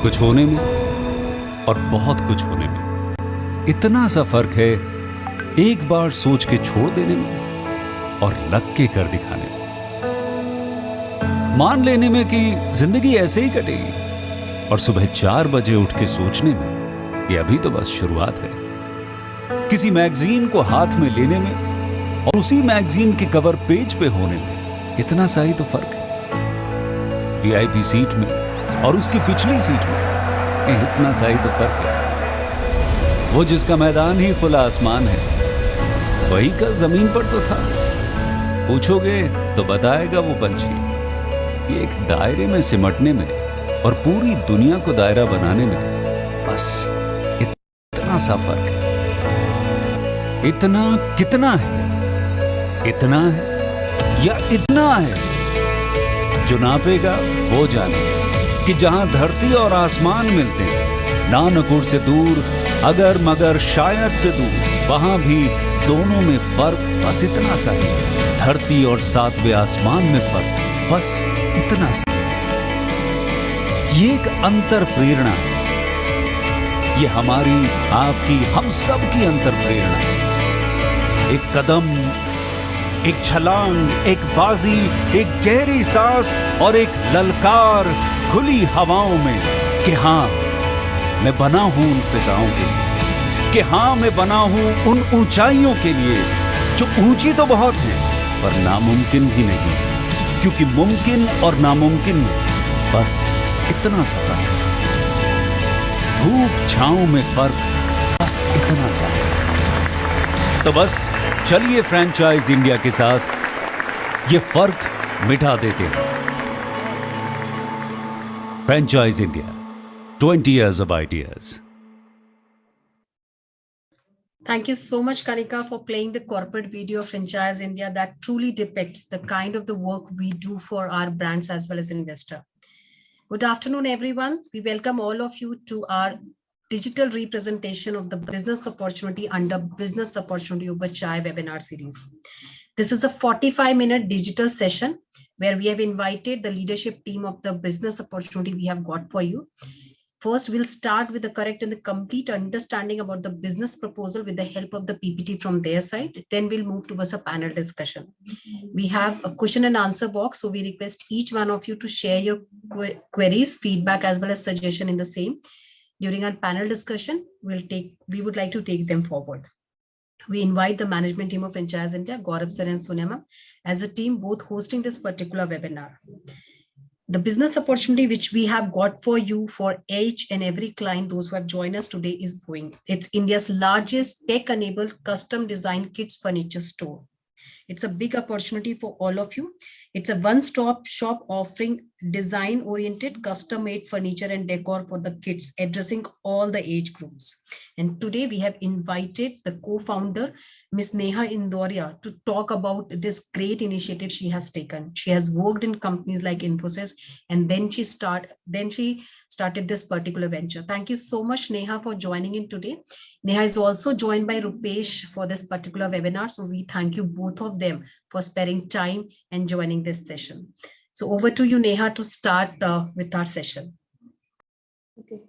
कुछ होने में और बहुत कुछ होने में इतना सा फर्क है, एक बार सोच के छोड़ देने में और लग के कर दिखाने में। मान लेने में कि जिंदगी ऐसे ही कटेगी और सुबह 4 बजे उठ के सोचने में ये अभी तो बस शुरुआत है। किसी मैगजीन को हाथ में लेने में और उसी मैगजीन के कवर पेज पे होने में इतना सा ही तो फर्क है। वीआईपी सीट में और उसकी पिछली सीट में इतना सा ही तो फर्क है। वो जिसका मैदान ही खुला आसमान है, वही कल जमीन पर तो था। पूछोगे तो बताएगा वो पंछी, ये एक दायरे में सिमटने में और पूरी दुनिया को दायरा बनाने में बस इतना सा फर्क है। इतना कितना है? इतना है या इतना है? जो नापेगा वो जाने कि जहां धरती और आसमान मिलते हैं, नानकुर से दूर, अगर मगर शायद से दूर, वहां भी दोनों में फर्क बस इतना सा है। धरती और 7वें आसमान में फर्क बस इतना सा। ये एक अंतर प्रेरणा है। ये हमारी, आपकी, हम सब की अंतर प्रेरणा है। एक कदम, एक छलांग, एक बाजी, एक गहरी सांस और एक ललकार खुली हवाओं में कि हाँ मैं बना हूं उन फिजाओं के लिए, कि हाँ मैं बना हूं उन ऊंचाइयों के लिए जो ऊंची तो बहुत है पर नामुमकिन भी नहीं, क्योंकि मुमकिन और नामुमकिन में बस इतना सा फर्क है। धूप छांव में फर्क बस इतना सा है। तो बस चलिए फ्रेंचाइज इंडिया के साथ ये फर्क मिटा देते हैं। Franchise India, 20 years of ideas. Thank you so much, Kanika, for playing the corporate video of Franchise India that truly depicts the kind of the work we do for our brands as well as investor. Good afternoon, everyone. We welcome all of you to our digital representation of the business opportunity under Business Opportunity Over Chai webinar series. This is a 45-minute digital session where we have invited the leadership team of the business opportunity we have got for you. First, we'll start with the correct and the complete understanding about the business proposal with the help of the PPT from their side. Then we'll move towards a panel discussion. We have a question and answer box, so we request each one of you to share your queries, feedback, as well as suggestion in the same. During our panel discussion, we would like to take them forward. We invite the management team of Franchise India, Gaurav sir and Sonia ma'am, as a team both hosting this particular webinar. The business opportunity which we have got for you for each and every client, those who have joined us today, is Boeing. It's India's largest tech-enabled custom design kits furniture store. It's a big opportunity for all of you. It's a one-stop shop offering design-oriented, custom-made furniture and decor for the kids, addressing all the age groups. And today we have invited the co-founder, Ms. Neha Indoria, to talk about this great initiative she has taken. She has worked in companies like Infosys, and then she started this particular venture. Thank you so much, Neha, for joining in today. Neha is also joined by Rupesh for this particular webinar. So we thank you both of them for sparing time and joining this session. So over to you, Neha, to start with our session. Okay.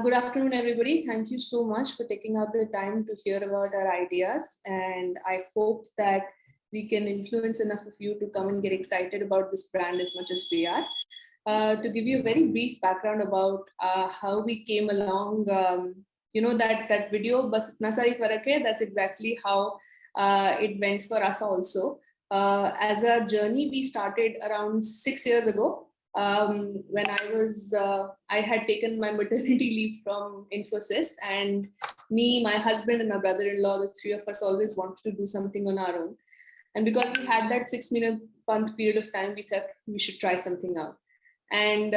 Good afternoon, everybody. Thank you so much for taking out the time to hear about our ideas. And I hope that we can influence enough of you to come and get excited about this brand as much as we are. To give you a very brief background about how we came along, you know, that video, Bas Itna Sa Hi Farak Hai, that's exactly how it went for us also. As a journey, we started around 6 years ago. When I had taken my maternity leave from Infosys, and me, my husband and my brother-in-law, the three of us always wanted to do something on our own. And because we had that 6-month period of time, we thought we should try something out. And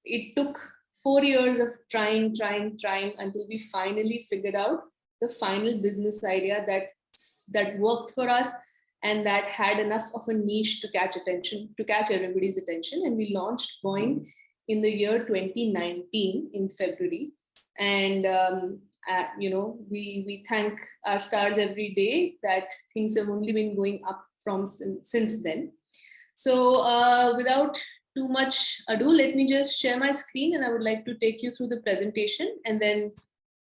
it took 4 years of trying until we finally figured out the final business idea that worked for us and that had enough of a niche to catch everybody's attention. And we launched Boeing in the year 2019 in February. And you know, we thank our stars every day that things have only been going up from since then. So without too much ado, let me just share my screen and I would like to take you through the presentation. And then,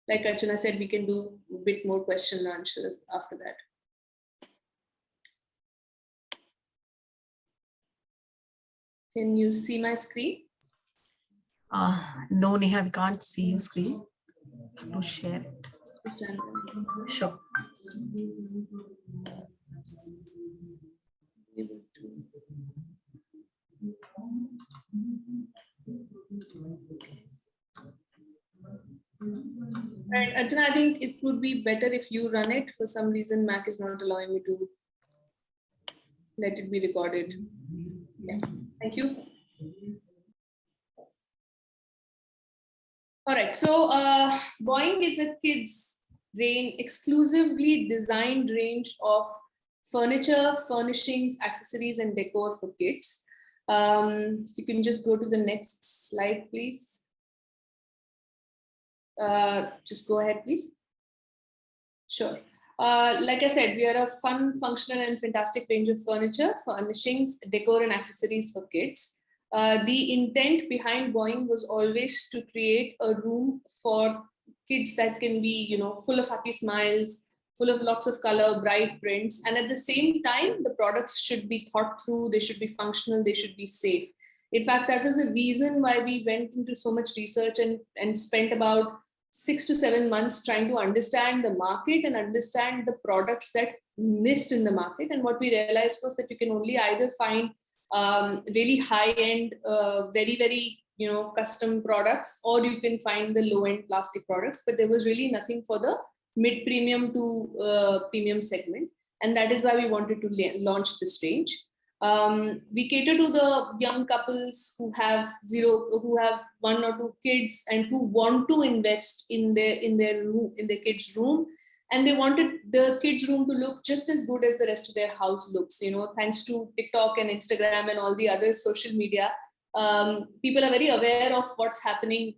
like Archana said, we can do a bit more question and answers after that. Can you see my screen? No, Neha, we can't see your screen. To share it. Sure. Right, Archana, I think it would be better if you run it. For some reason, Mac is not allowing me to let it be recorded. Yeah, thank you. All right, so Boing is a kids range, exclusively designed range of furniture, furnishings, accessories, and decor for kids. If you can just go to the next slide, please. Just go ahead, please. Sure. Like I said, we are a fun, functional, and fantastic range of furniture, furnishings, decor, and accessories for kids. The intent behind Boing was always to create a room for kids that can be, you know, full of happy smiles, full of lots of color, bright prints, and at the same time, the products should be thought through, they should be functional, they should be safe. In fact, that was the reason why we went into so much research and spent about 6 to 7 months trying to understand the market and understand the products that missed in the market. And what we realized was that you can only either find really high-end, very, very, you know, custom products, or you can find the low-end plastic products, but there was really nothing for the mid-premium to premium segment. And that is why we wanted to launch this range. We cater to the young couples who have one or two kids and who want to invest in their kids' room, and they wanted the kids' room to look just as good as the rest of their house looks. You know, thanks to TikTok and Instagram and all the other social media, people are very aware of what's happening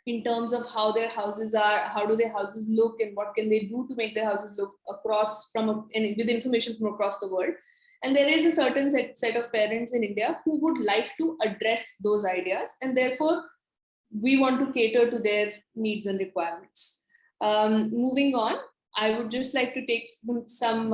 in terms of how their houses are, how do their houses look, and what can they do to make their houses look with information from across the world. And there is a certain set of parents in India who would like to address those ideas, and therefore we want to cater to their needs and requirements. Moving on, I would just like to take some,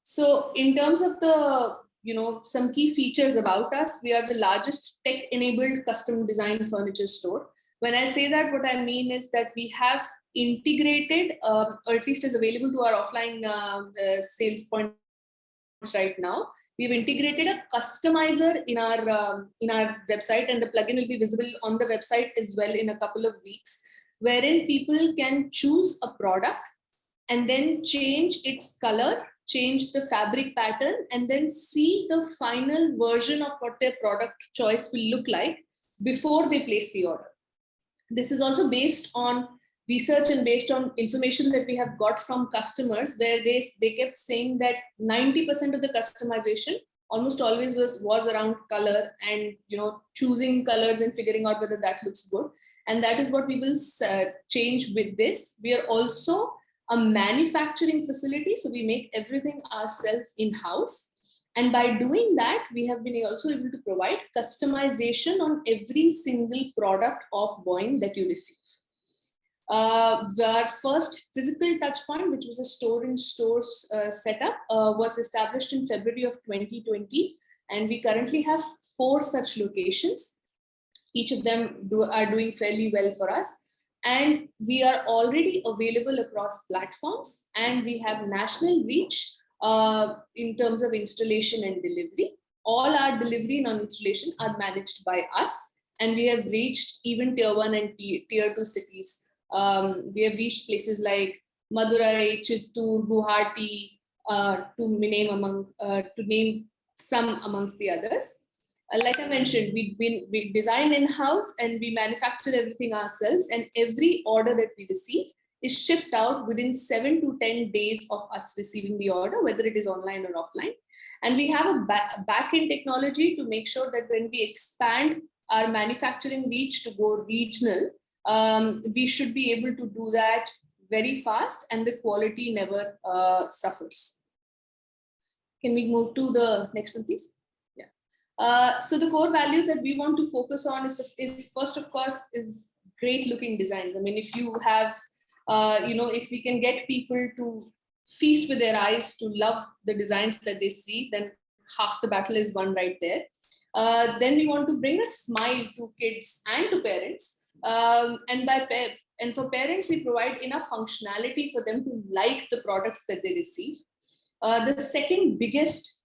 So in terms of the, you know, some key features about us, we are the largest tech-enabled custom design furniture store. When I say that, what I mean is that we have integrated, or at least is available to our offline sales points right now. We've integrated a customizer in our website, and the plugin will be visible on the website as well in a couple of weeks, wherein people can choose a product and then change its color, change the fabric pattern, and then see the final version of what their product choice will look like before they place the order. This is also based on research and based on information that we have got from customers, where they kept saying that 90% of the customization almost always was around color and, you know, choosing colors and figuring out whether that looks good. And that is what we will change with this. We are also a manufacturing facility, so we make everything ourselves in-house. And by doing that, we have been also able to provide customization on every single product of Boing that you receive. Our first physical touchpoint, which was a store-in-store setup, was established in February of 2020, and we currently have 4 such locations. Each of them are doing fairly well for us, and we are already available across platforms, and we have national reach in terms of installation and delivery. All our delivery and installation are managed by us, and we have reached even tier 1 and tier 2 cities. We have reached places like Madurai, Chittoor, Guwahati, to name some amongst the others. Like I mentioned, we design in-house and we manufacture everything ourselves, and every order that we receive is shipped out within 7 to 10 days of us receiving the order, whether it is online or offline. And we have a back-end technology to make sure that when we expand our manufacturing reach to go regional, we should be able to do that very fast, and the quality never suffers. Can we move to the next one, please? Yeah. So the core values that we want to focus on is first, of course, is great looking designs. I mean, if you have, if we can get people to feast with their eyes to love the designs that they see, then half the battle is won right there. Then we want to bring a smile to kids and to parents. And for parents, we provide enough functionality for them to like the products that they receive. The second biggest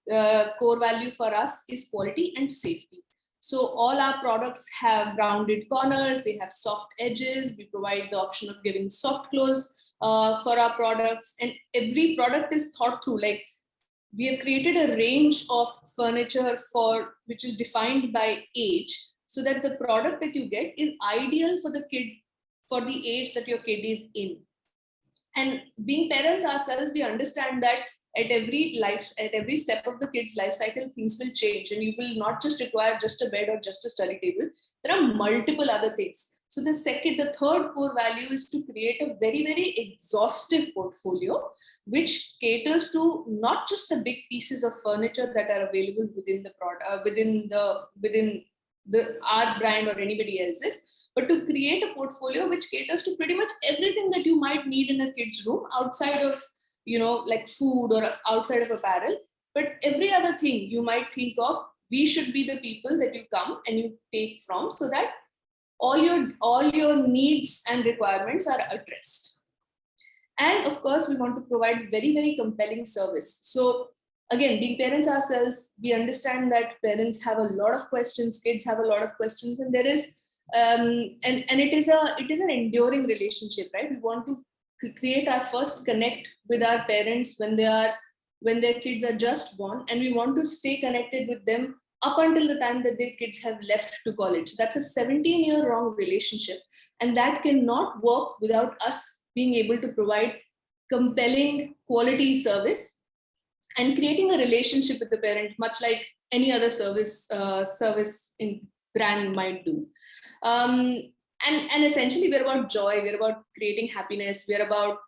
core value for us is quality and safety. So all our products have rounded corners, they have soft edges. We provide the option of giving soft close for our products, and every product is thought through. Like, we have created a range of furniture which is defined by age, so that the product that you get is ideal for the kid, for the age that your kid is in. And being parents ourselves, we understand that at every step of the kid's life cycle, things will change, and you will not just require just a bed or just a study table. There are multiple other things. So the third core value is to create a very, very exhaustive portfolio, which caters to not just the big pieces of furniture that are available within the product, within our brand or anybody else's, but to create a portfolio which caters to pretty much everything that you might need in a kid's room, outside of, like food or outside of apparel. But every other thing you might think of, we should be the people that you come and you take from, so that all your needs and requirements are addressed. And of course, we want to provide very, very compelling service. So again, being parents ourselves, we understand that parents have a lot of questions, kids have a lot of questions, and there is and it is an enduring relationship, right? We want to create our first connect with our parents when their kids are just born, and we want to stay connected with them up until the time that their kids have left to college. That's a 17-year long relationship, and that cannot work without us being able to provide compelling quality service and creating a relationship with the parent, much like any other service in brand might do. And essentially, we're about joy, we're about creating happiness, we're about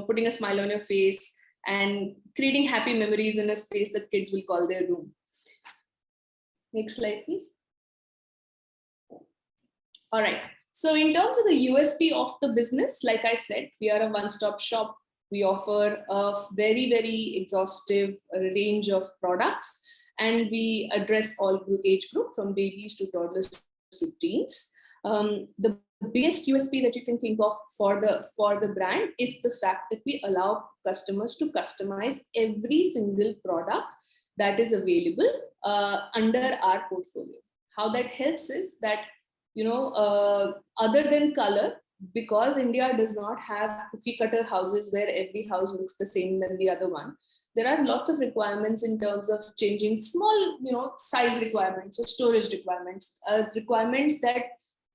putting a smile on your face and creating happy memories in a space that kids will call their room. Next slide, please. All right. So in terms of the USP of the business, like I said, we are a one-stop shop. We offer a very, very exhaustive range of products, and we address all age group, from babies to toddlers to teens. The biggest USP that you can think of for the brand is the fact that we allow customers to customize every single product that is available under our portfolio. How that helps is that, other than color, because India does not have cookie cutter houses where every house looks the same than the other one, there are lots of requirements in terms of changing small, size requirements or storage requirements that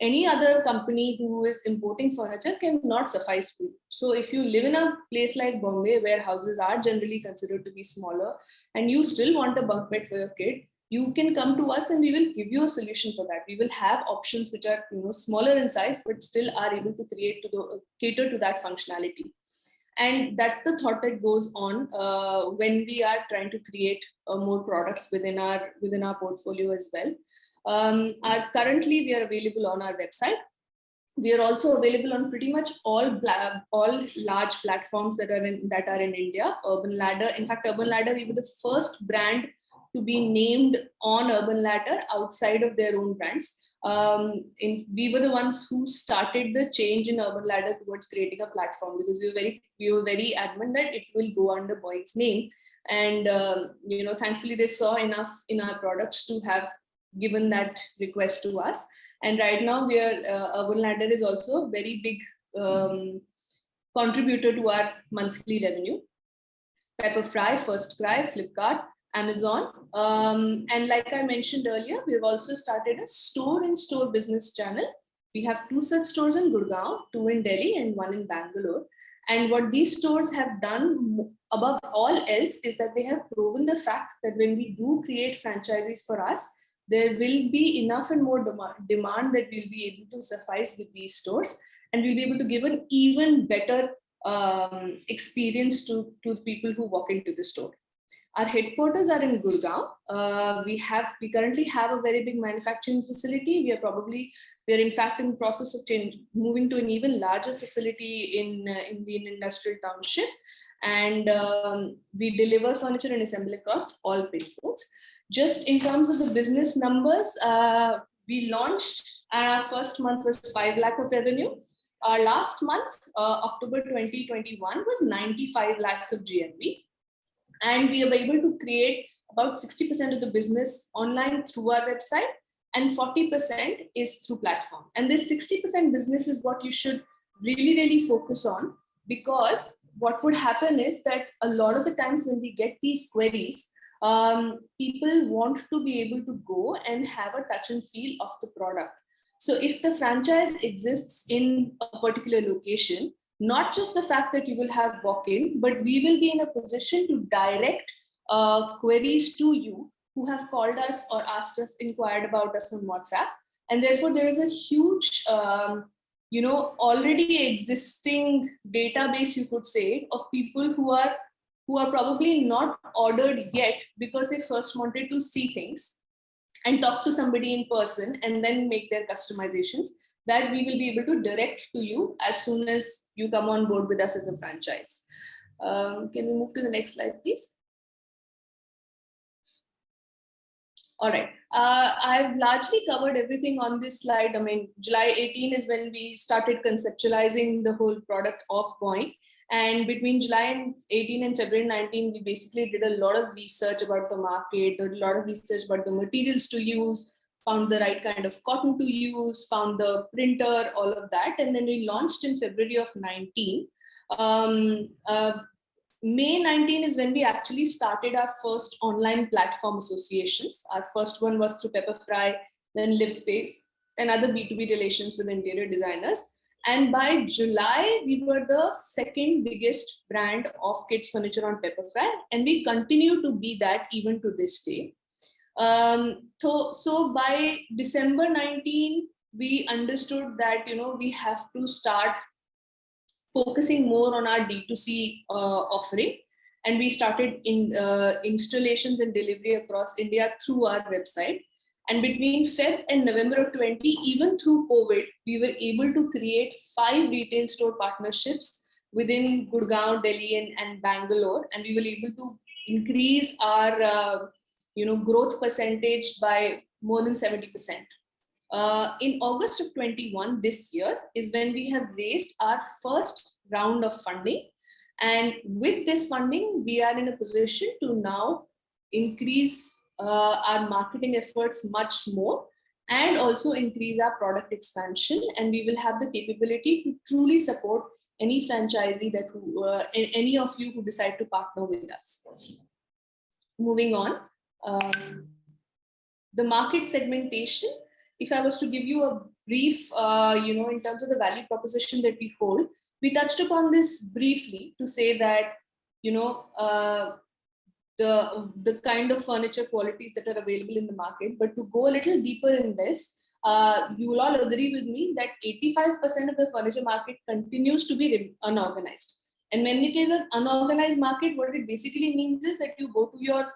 any other company who is importing furniture cannot suffice for. So if you live in a place like Bombay, where houses are generally considered to be smaller, and you still want a bunk bed for your kid, you can come to us and we will give you a solution for that. We will have options which are smaller in size, but still are able to cater to that functionality. And that's the thought that goes on when we are trying to create more products within our portfolio as well. Currently, we are available on our website. We are also available on pretty much all large platforms that are in India. Urban Ladder, in fact, Urban Ladder, we were the first brand to be named on Urban Ladder outside of their own brands. We were the ones who started the change in Urban Ladder towards creating a platform, because we were very adamant that it will go under Boyd's name. And thankfully they saw enough in our products to have given that request to us. And right now Urban Ladder is also a very big contributor to our monthly revenue. Pepperfry, FirstCry, Flipkart, Amazon. And like I mentioned earlier, we've also started a store-in-store business channel. We have 2 such stores in Gurgaon, 2 in Delhi and 1 in Bangalore. And what these stores have done above all else is that they have proven the fact that when we do create franchises for us, there will be enough and more demand that we'll be able to suffice with these stores, and we'll be able to give an even better experience to the people who walk into the store. Our headquarters are in Gurgaon. We currently have a very big manufacturing facility. We are in fact in the process of moving to an even larger facility in the industrial township. And we deliver furniture and assemble across all pin codes. Just in terms of the business numbers, we launched, our first month was 5 lakh of revenue. Our last month, October 2021, was 95 lakhs of GMV. And we are able to create about 60% of the business online through our website, and 40% is through platform. And this 60% business is what you should really focus on, because what would happen is that a lot of the times when we get these queries, people want to be able to go and have a touch and feel of the product. So if the franchise exists in a particular location, not just the fact that you will have walk-in, but we will be in a position to direct queries to you who have called us or asked us, inquired about us on WhatsApp. And therefore there is a huge, already existing database, you could say, of people who are probably not ordered yet because they first wanted to see things and talk to somebody in person and then make their customizations, that we will be able to direct to you as soon as you come on board with us as a franchise. Can we move to the next slide, please? All right. I've largely covered everything on this slide. I mean, July 18 is when we started conceptualizing the whole product of Boing. And between July 18 and February 19, we basically did a lot of research about the market, did a lot of research about the materials to use, found the right kind of cotton to use, found the printer, all of that. And then we launched in February of 19. May 19 is when we actually started our first online platform associations. Our first one was through Pepperfry, then LiveSpace, and other B2B relations with interior designers. And by July, we were the second biggest brand of kids furniture on Pepperfry, and we continue to be that even to this day. So by December 19, we understood that we have to start focusing more on our D2C offering, and we started in installations and delivery across India through our website. And between Feb and November of 20, even through COVID, we were able to create 5 retail store partnerships within Gurgaon, Delhi, and Bangalore, and we were able to increase our growth percentage by more than 70%. In August of 21, this year, is when we have raised our first round of funding. And with this funding, we are in a position to now increase our marketing efforts much more, and also increase our product expansion. And we will have the capability to truly support any franchisee any of you who decide to partner with us. Moving on, the market segmentation. If I was to give you a brief, in terms of the value proposition that we hold, we touched upon this briefly to say that, the kind of furniture qualities that are available in the market. But to go a little deeper in this, you will all agree with me that 85% of the furniture market continues to be unorganized. And when it is an unorganized market, what it basically means is that you go to your,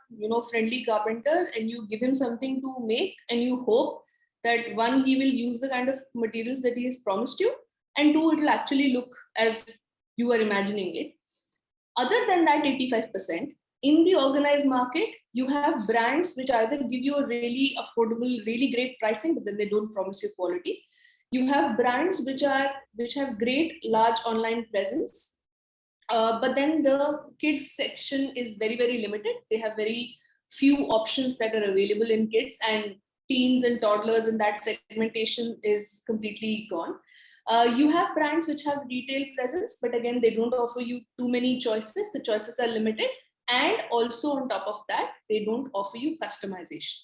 friendly carpenter and you give him something to make, and you hope that one, he will use the kind of materials that he has promised you, and two, it will actually look as you are imagining it. Other than that 85%, in the organized market, you have brands which either give you a really affordable, really great pricing, but then they don't promise you quality. You have brands which have great large online presence, but then the kids section is very, very limited. They have very few options that are available in kids, and teens and toddlers, and that segmentation is completely gone. You have brands which have retail presence, but again, they don't offer you too many choices. The choices are limited. And also on top of that, they don't offer you customization.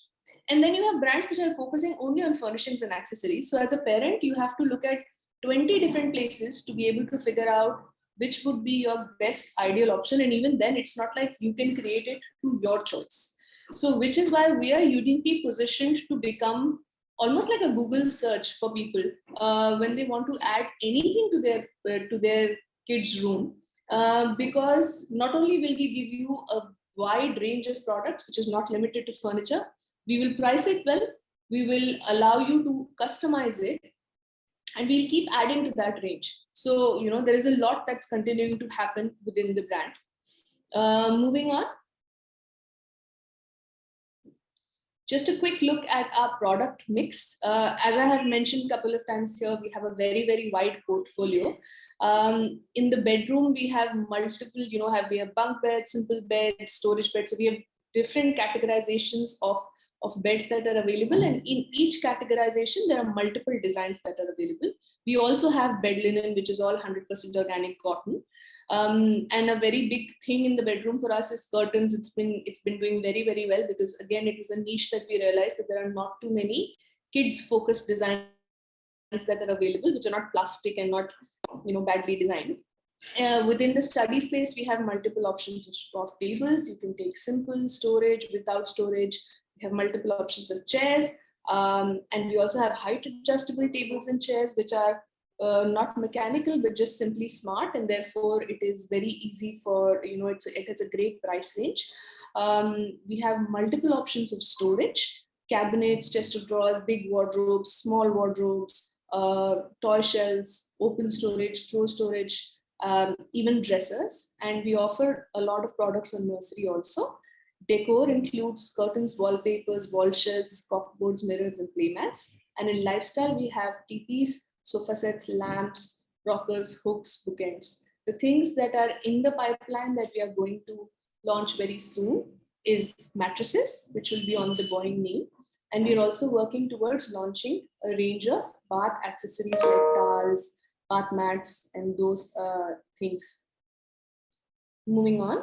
And then you have brands which are focusing only on furnishings and accessories. So as a parent, you have to look at 20 different places to be able to figure out which would be your best ideal option. And even then, it's not like you can create it to your choice. So which is why we are uniquely positioned to become almost like a Google search for people when they want to add anything to their kids' room. Because not only will we give you a wide range of products, which is not limited to furniture. We will price it well. We will allow you to customize it, and we'll keep adding to that range. So, there is a lot that's continuing to happen within the brand. Moving on. Just a quick look at our product mix. As I have mentioned a couple of times here, we have a very, very wide portfolio. In the bedroom, we have multiple, we have bunk beds, simple beds, storage beds. So we have different categorizations of beds that are available. And in each categorization, there are multiple designs that are available. We also have bed linen, which is all 100% organic cotton. And a very big thing in the bedroom for us is curtains. It's been doing very, very well, because again, it was a niche that we realized that there are not too many kids focused designs that are available, which are not plastic and not, badly designed. Within the study space, we have multiple options of tables. You can take simple storage, without storage. We have multiple options of chairs. And we also have height adjustable tables and chairs, which are not mechanical, but just simply smart, and therefore it is very easy for, it has a great price range. We have multiple options of storage: cabinets, chest of drawers, big wardrobes, small wardrobes, toy shelves, open storage, closed storage, even dressers. And we offer a lot of products on nursery also. Decor includes curtains, wallpapers, wall shelves, copperboards, mirrors, and playmats. And in lifestyle, we have teepees, sofa sets, lamps, rockers, hooks, bookends. The things that are in the pipeline that we are going to launch very soon is mattresses, which will be on the going knee. And we're also working towards launching a range of bath accessories like towels, bath mats, and those things. Moving on.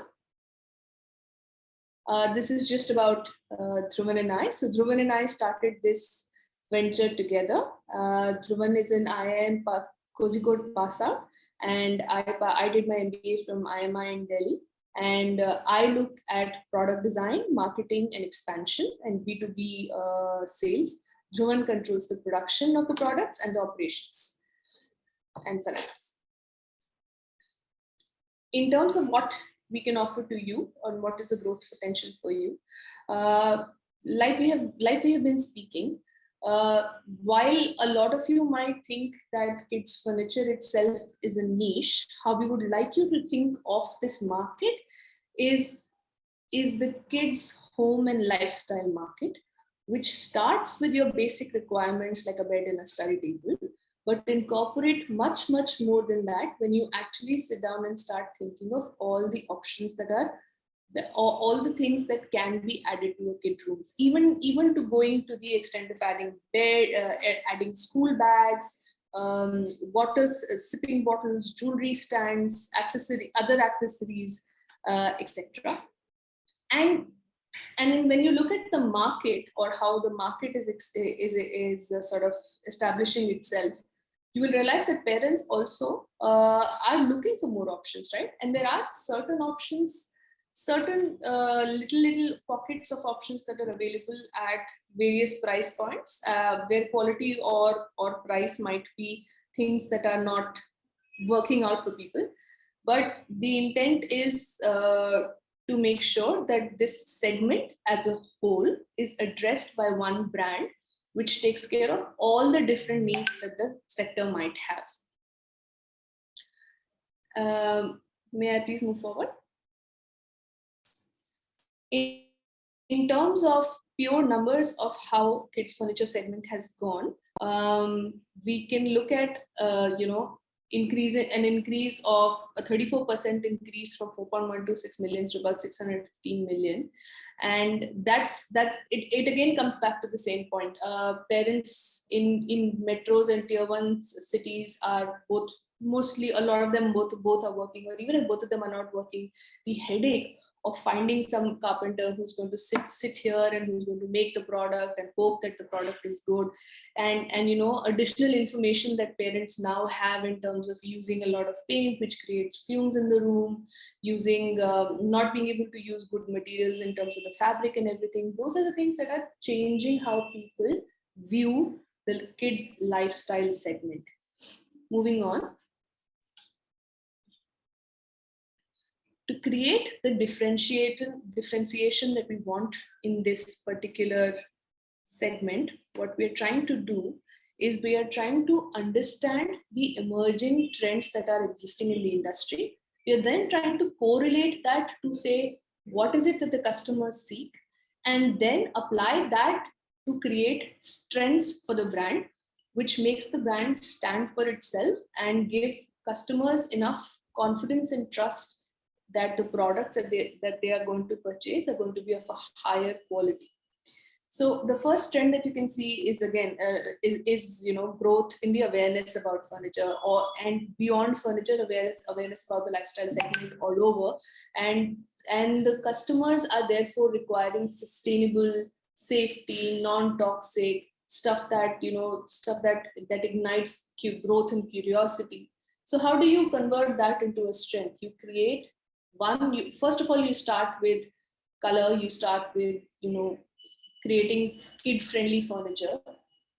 This is just about Dhruvan and I. So Dhruvan and I started this venture together. Dhruvan is in IIM Kozhikode Pasa, and I did my MBA from IMI in Delhi. And I look at product design, marketing, and expansion, and B2B sales. Dhruvan controls the production of the products and the operations and finance. In terms of what we can offer to you, or what is the growth potential for you, like we have been speaking, while a lot of you might think that kids furniture itself is a niche, how we would like you to think of this market is the kids home and lifestyle market, which starts with your basic requirements like a bed and a study table, but incorporate much, much more than that when you actually sit down and start thinking of all the options that are, all the things that can be added to a kid room, even to going to the extent of adding bed, adding school bags, waters, sipping bottles, jewelry stands, other accessories, etc. And when you look at the market, or how the market is sort of establishing itself, you will realize that parents also are looking for more options, right? And there are certain options, certain little pockets of options that are available at various price points, where quality or price might be things that are not working out for people. But the intent is to make sure that this segment as a whole is addressed by one brand, which takes care of all the different needs that the sector might have. May I please move forward? In terms of pure numbers of how kids furniture segment has gone, we can look at an increase of a 34% increase from 4.126 million to about 615 million. And it again comes back to the same point. Parents in metros and tier 1 cities are both, mostly a lot of them both are working, or even if both of them are not working, the headache of finding some carpenter who's going to sit here and who's going to make the product and hope that the product is good, and additional information that parents now have in terms of using a lot of paint, which creates fumes in the room, using not being able to use good materials in terms of the fabric and everything. Those are the things that are changing how people view the kids lifestyle segment. Moving on. to create the differentiation that we want in this particular segment, what we are trying to do is we are trying to understand the emerging trends that are existing in the industry. We are then trying to correlate that to say, what is it that the customers seek? And then apply that to create strengths for the brand, which makes the brand stand for itself and give customers enough confidence and trust that the products that they are going to purchase are going to be of a higher quality. So the first trend that you can see is again growth in the awareness about furniture, and beyond furniture, awareness about the lifestyle segment all over, and the customers are therefore requiring sustainable, safety, non-toxic stuff that ignites growth and curiosity. So how do you convert that into a strength? You create first of all, you start with color. You start with creating kid-friendly furniture.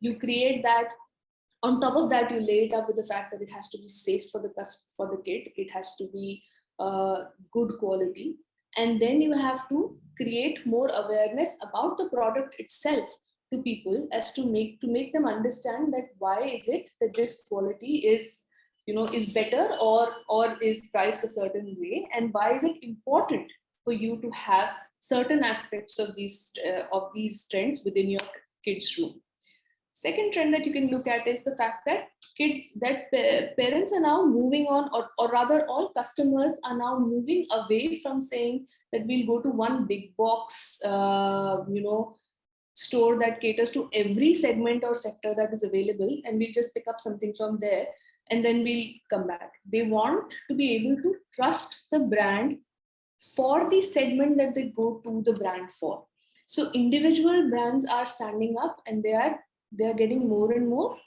You create that. On top of that, you lay it up with the fact that it has to be safe for the kid. It has to be good quality, and then you have to create more awareness about the product itself to people, as to make them understand that why is it that this quality is better or is priced a certain way, and why is it important for you to have certain aspects of these trends within your kids' room. Second trend that you can look at is the fact that parents are now moving on, or rather all customers are now moving away from saying that we'll go to one big box store that caters to every segment or sector that is available, and we'll just pick up something from there and then we'll come back. They want to be able to trust the brand for the segment that they go to the brand for. So individual brands are standing up, and they are getting more and more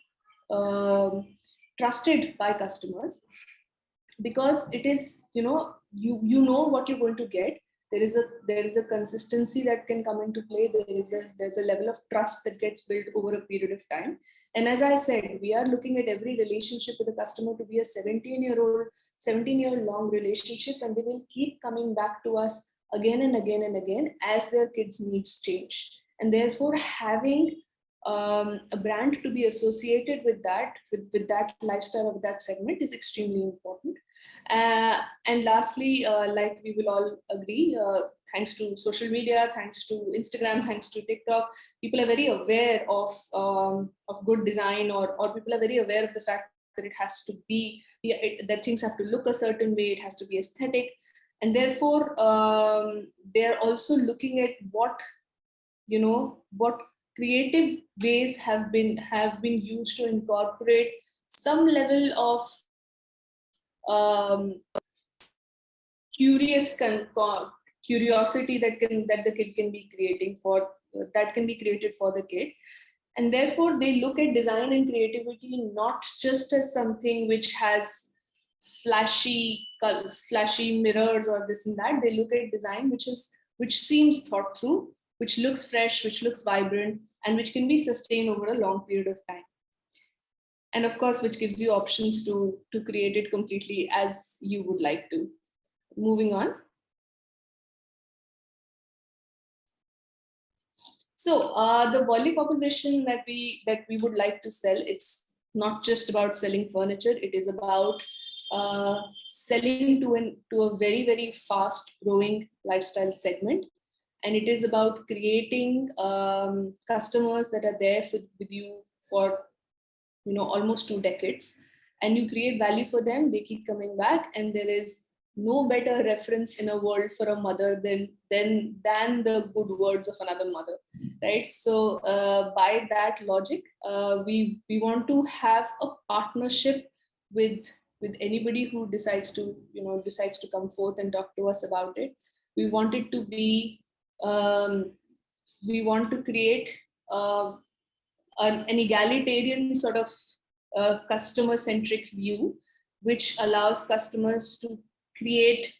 trusted by customers, because it is you know what you're going to get. There is a consistency that can come into play. There's a level of trust that gets built over a period of time. And as I said, we are looking at every relationship with a customer to be a 17-year-long relationship, and they will keep coming back to us again and again and again as their kids' needs change. And therefore, having a brand to be associated with that lifestyle of that segment is extremely important. And lastly, like we will all agree, thanks to social media, thanks to Instagram, thanks to TikTok, people are very aware of good design, or people are very aware of the fact that it has to be, that things have to look a certain way, it has to be aesthetic. And therefore, they're also looking at what creative ways have been used to incorporate some level of curiosity that the kid can be creating that can be created for the kid. And therefore they look at design and creativity not just as something which has flashy mirrors or this and that. They look at design which seems thought through, which looks fresh, which looks vibrant, and which can be sustained over a long period of time. And of course, which gives you options to create it completely as you would like to. Moving on. So the value proposition that we would like to sell, it's not just about selling furniture. It is about selling to a very, very fast growing lifestyle segment. And it is about creating customers that are there with you for almost 2 decades, and you create value for them. They keep coming back, and there is no better reference in a world for a mother than the good words of another mother, right? So by that logic, we want to have a partnership with anybody who decides to come forth and talk to us about it. We want it to be we want to create an egalitarian sort of customer-centric view, which allows customers to create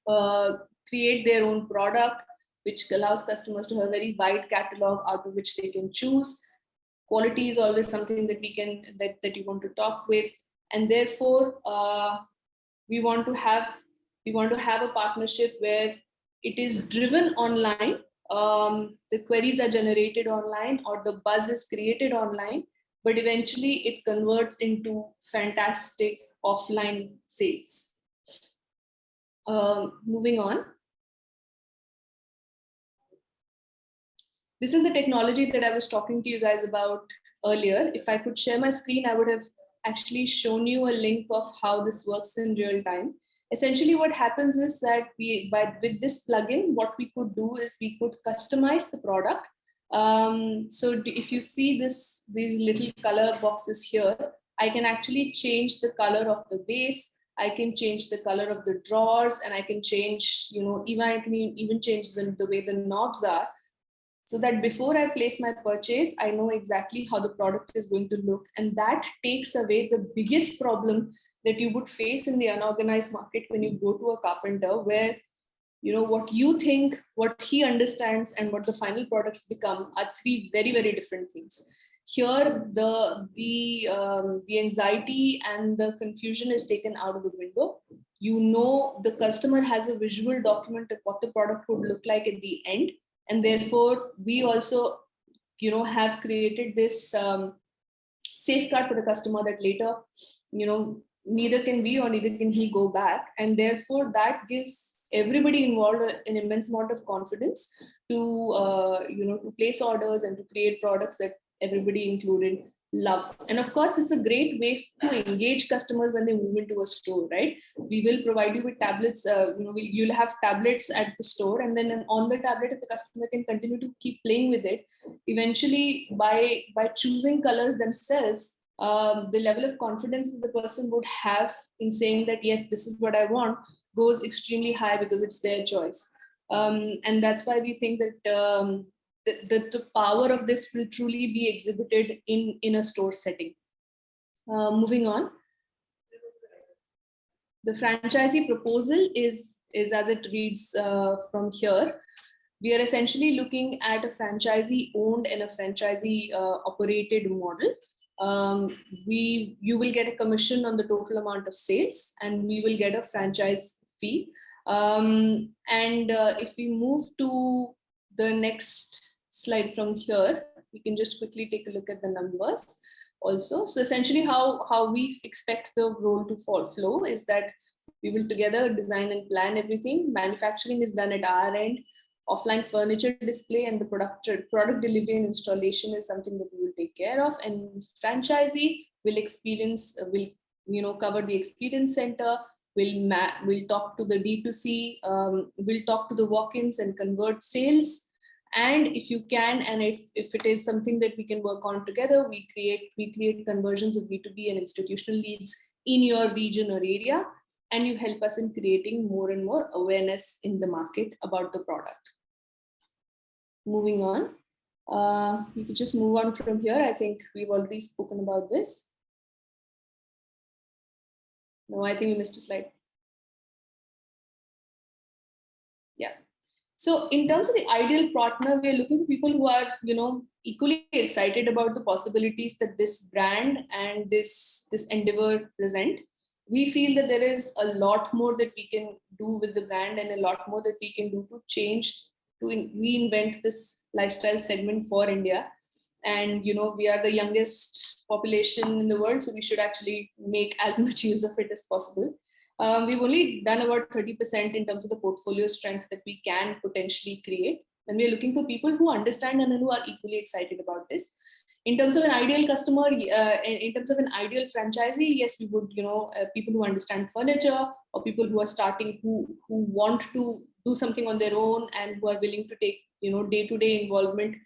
their own product, which allows customers to have a very wide catalog out of which they can choose. Quality is always something that that you want to talk with, and therefore we want to have We want to have a partnership where it is driven online. The queries are generated online or the buzz is created online, but eventually it converts into fantastic offline sales. Moving on. This is the technology that I was talking to you guys about earlier. If I could share my screen, I would have actually shown you a link of how this works in real time. Essentially, what happens is that with this plugin, what we could do is we could customize the product. So if you see these little color boxes here, I can actually change the color of the base. I can change the color of the drawers, and I can change, I can even change the way the knobs are, so that before I place my purchase, I know exactly how the product is going to look. And that takes away the biggest problem that you would face in the unorganized market when you go to a carpenter, where what you think, what he understands, and what the final products become are three very, very different things. Here, the anxiety and the confusion is taken out of the window. The customer has a visual document of what the product would look like at the end. And therefore, we also, have created this safeguard for the customer that later, neither can we or neither can he go back. And therefore, that gives everybody involved an immense amount of confidence to, to place orders and to create products that everybody included loves. And of course, it's a great way to engage customers when they move into a store, right? We will provide you with tablets, you'll have tablets at the store, and then on the tablet, if the customer can continue to keep playing with it, eventually by choosing colors themselves, the level of confidence that the person would have in saying that, yes, this is what I want, goes extremely high because it's their choice. And that's why we think that the power of this will truly be exhibited in a store setting. Moving on. The franchisee proposal is as it reads from here. We are essentially looking at a franchisee owned and a franchisee operated model. You will get a commission on the total amount of sales, and we will get a franchise fee. If we move to the next slide from here, we can just quickly take a look at the numbers also. So essentially how we expect the role to flow is that we will together design and plan everything. Manufacturing is done at our end. Offline furniture display and the product delivery and installation is something that we will take care of. And franchisee will cover the experience center. We'll talk to the D2C. We'll talk to the walk-ins and convert sales. And if you can, and if it is something that we can work on together, we create conversions of B2B and institutional leads in your region or area, and you help us in creating more and more awareness in the market about the product. Moving on, we could just move on from here. I think we've already spoken about this. No, I think we missed a slide. Yeah. So in terms of the ideal partner, we're looking for people who are, equally excited about the possibilities that this brand and this endeavor present. We feel that there is a lot more that we can do with the brand and a lot more that we can do to reinvent this lifestyle segment for India. And, we are the youngest population in the world, so we should actually make as much use of it as possible. We've only done about 30% in terms of the portfolio strength that we can potentially create. And we're looking for people who understand and who are equally excited about this. In terms of an ideal customer, in terms of an ideal franchisee, yes, we would, people who understand furniture or people who are starting, who want to do something on their own and who are willing to take, day-to-day involvement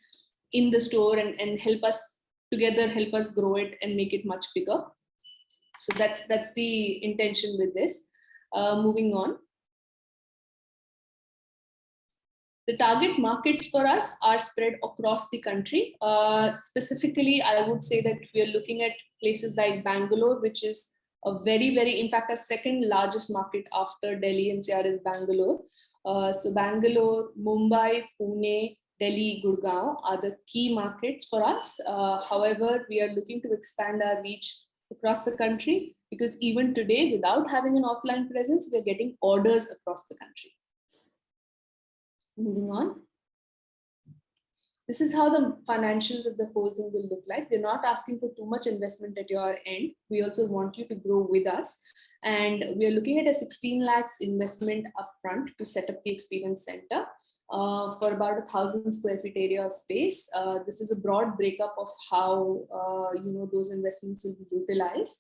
in the store and help us grow it and make it much bigger. So that's the intention with this. Moving on. The target markets for us are spread across the country. Specifically, I would say that we are looking at places like Bangalore, which is a very, very, in fact, a second largest market after Delhi NCR is Bangalore. So Bangalore, Mumbai, Pune, Delhi, Gurgaon are the key markets for us. However, we are looking to expand our reach across the country. because even today, without having an offline presence, we're getting orders across the country. Moving on. This is how the financials of the whole thing will look like. We're not asking for too much investment at your end. We also want you to grow with us. And we are looking at a 16 lakhs investment upfront to set up the experience center for about 1,000 square feet area of space. This is a broad breakup of how those investments will be utilized.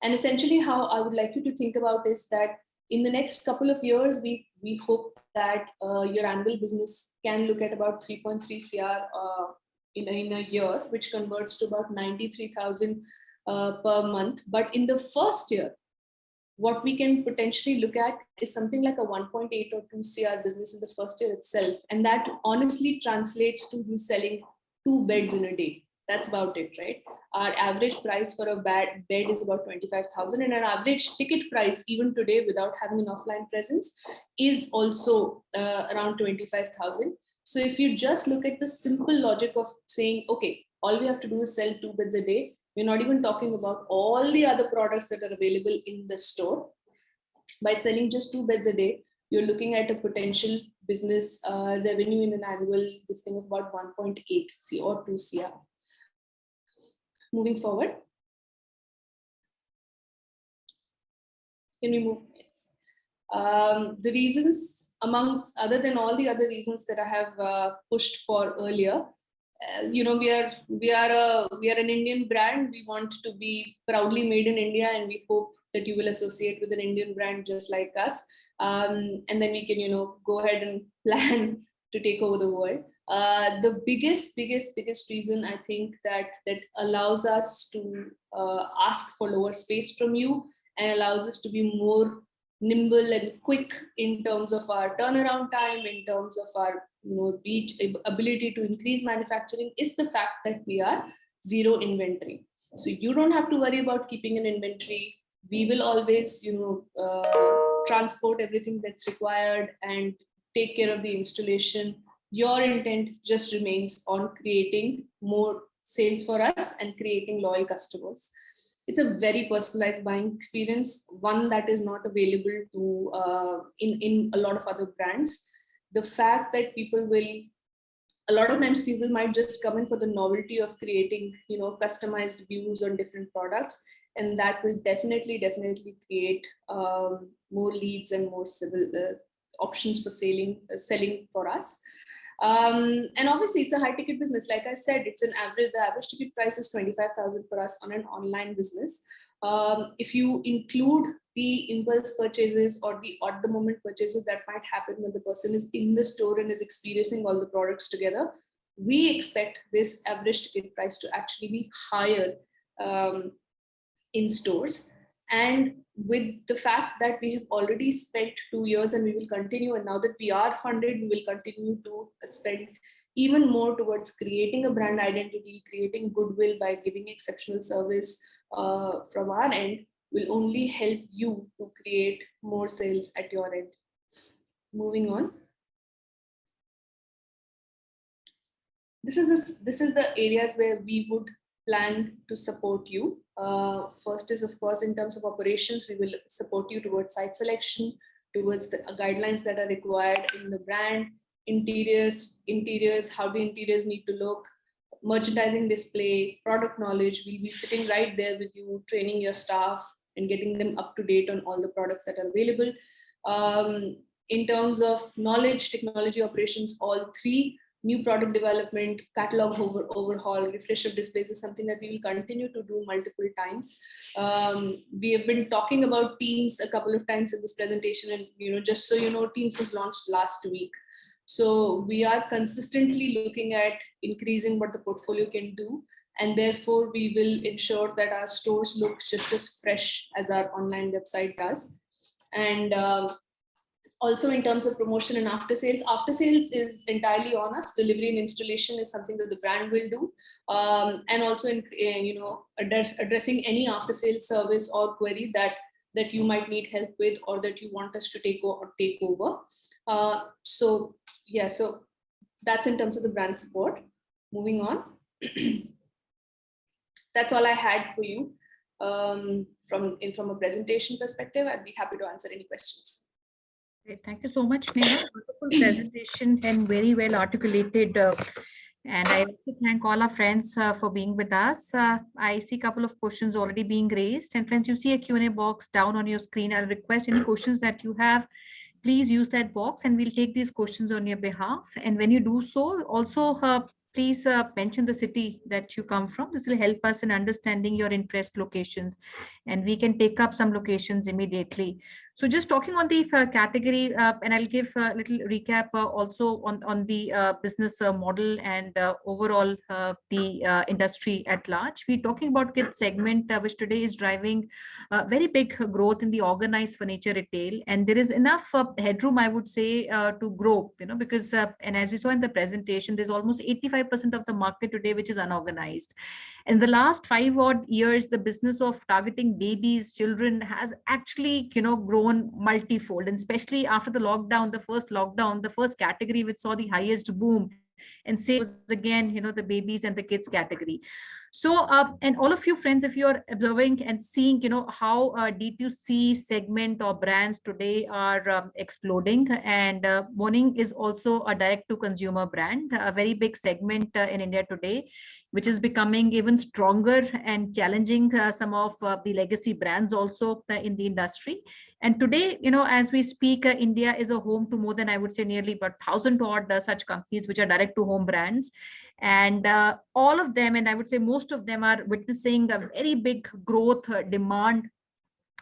And essentially how I would like you to think about is that in the next couple of years, we hope that your annual business can look at about 3.3 CR in a year, which converts to about 93,000 per month. But in the first year, what we can potentially look at is something like a 1.8 or 2 CR business in the first year itself. And that honestly translates to you selling 2 beds in a day. That's about it, right? Our average price for a bed is about 25,000, and our average ticket price, even today, without having an offline presence, is also around 25,000. So if you just look at the simple logic of saying, okay, all we have to do is sell 2 beds a day, we're not even talking about all the other products that are available in the store. By selling just 2 beds a day, you're looking at a potential business revenue in an annual this thing of about 1.8 or 2 CR. Moving forward. Can we move? The reasons, amongst other than all the other reasons that I have pushed for earlier, we are an Indian brand. We want to be proudly made in India, and we hope that you will associate with an Indian brand just like us. And then we can, go ahead and plan to take over the world. The biggest reason I think that allows us to ask for lower space from you and allows us to be more nimble and quick in terms of our turnaround time, in terms of our ability to increase manufacturing, is the fact that we are zero inventory. So you don't have to worry about keeping an inventory. We will always transport everything that's required and take care of the installation. Your intent just remains on creating more sales for us and creating loyal customers. It's a very personalized buying experience, one that is not available to in a lot of other brands. The fact that a lot of times people might just come in for the novelty of creating, customized views on different products, and that will definitely create more leads and more options for selling for us. And obviously it's a high ticket business. Like I said, the average ticket price is 25,000 for us on an online business. If you include the impulse purchases or the at the moment purchases that might happen when the person is in the store and is experiencing all the products together, we expect this average ticket price to actually be higher in stores. And with the fact that we have already spent 2 years and we will continue, and now that we are funded, we will continue to spend even more towards creating a brand identity, creating goodwill by giving exceptional service from our end, will only help you to create more sales at your end. Moving on. This is the areas where we would plan to support you. First is, of course, in terms of operations, we will support you towards site selection, towards the guidelines that are required in the brand, interiors, how the interiors need to look, merchandising, display, product knowledge. We'll be sitting right there with you, training your staff and getting them up to date on all the products that are available. In terms of knowledge, technology, operations, all three. New product development, catalog overhaul, refresh of displays is something that we will continue to do multiple times. We have been talking about Teams a couple of times in this presentation, and just so you know, Teams was launched last week. So we are consistently looking at increasing what the portfolio can do, and therefore we will ensure that our stores look just as fresh as our online website does. And also in terms of promotion and after sales is entirely on us. Delivery and installation is something that the brand will do. And also in addressing any after sales service or query that you might need help with, or that you want us to take over. So that's in terms of the brand support. Moving on. That's all I had for you. from a presentation perspective, I'd be happy to answer any questions. Great. Thank you so much, Neha. Wonderful presentation and very well articulated. And I also thank all our friends for being with us. I see a couple of questions already being raised. And friends, you see a Q&A box down on your screen. I'll request any questions that you have, please use that box and we'll take these questions on your behalf. And when you do so, also please mention the city that you come from. This will help us in understanding your interest locations, and we can take up some locations immediately. So just talking on the category, and I'll give a little recap also on the business model and overall the industry at large. We're talking about kids segment, which today is driving very big growth in the organized furniture retail. And there is enough headroom, I would say, to grow, because, and as we saw in the presentation, there's almost 85% of the market today, which is unorganized. In the last 5 odd years, the business of targeting babies, children has actually, grown multifold, and especially after the lockdown, the first category which saw the highest boom and say was again, the babies and the kids category. So, and all of you friends, if you're observing and seeing, how D2C segment or brands today are exploding, and Morning is also a direct to consumer brand, a very big segment in India today, which is becoming even stronger and challenging some of the legacy brands also in the industry. And today, as we speak, India is a home to more than, I would say, nearly about 1,000 odd such companies, which are direct to home brands. And all of them, and I would say most of them, are witnessing a very big growth demand.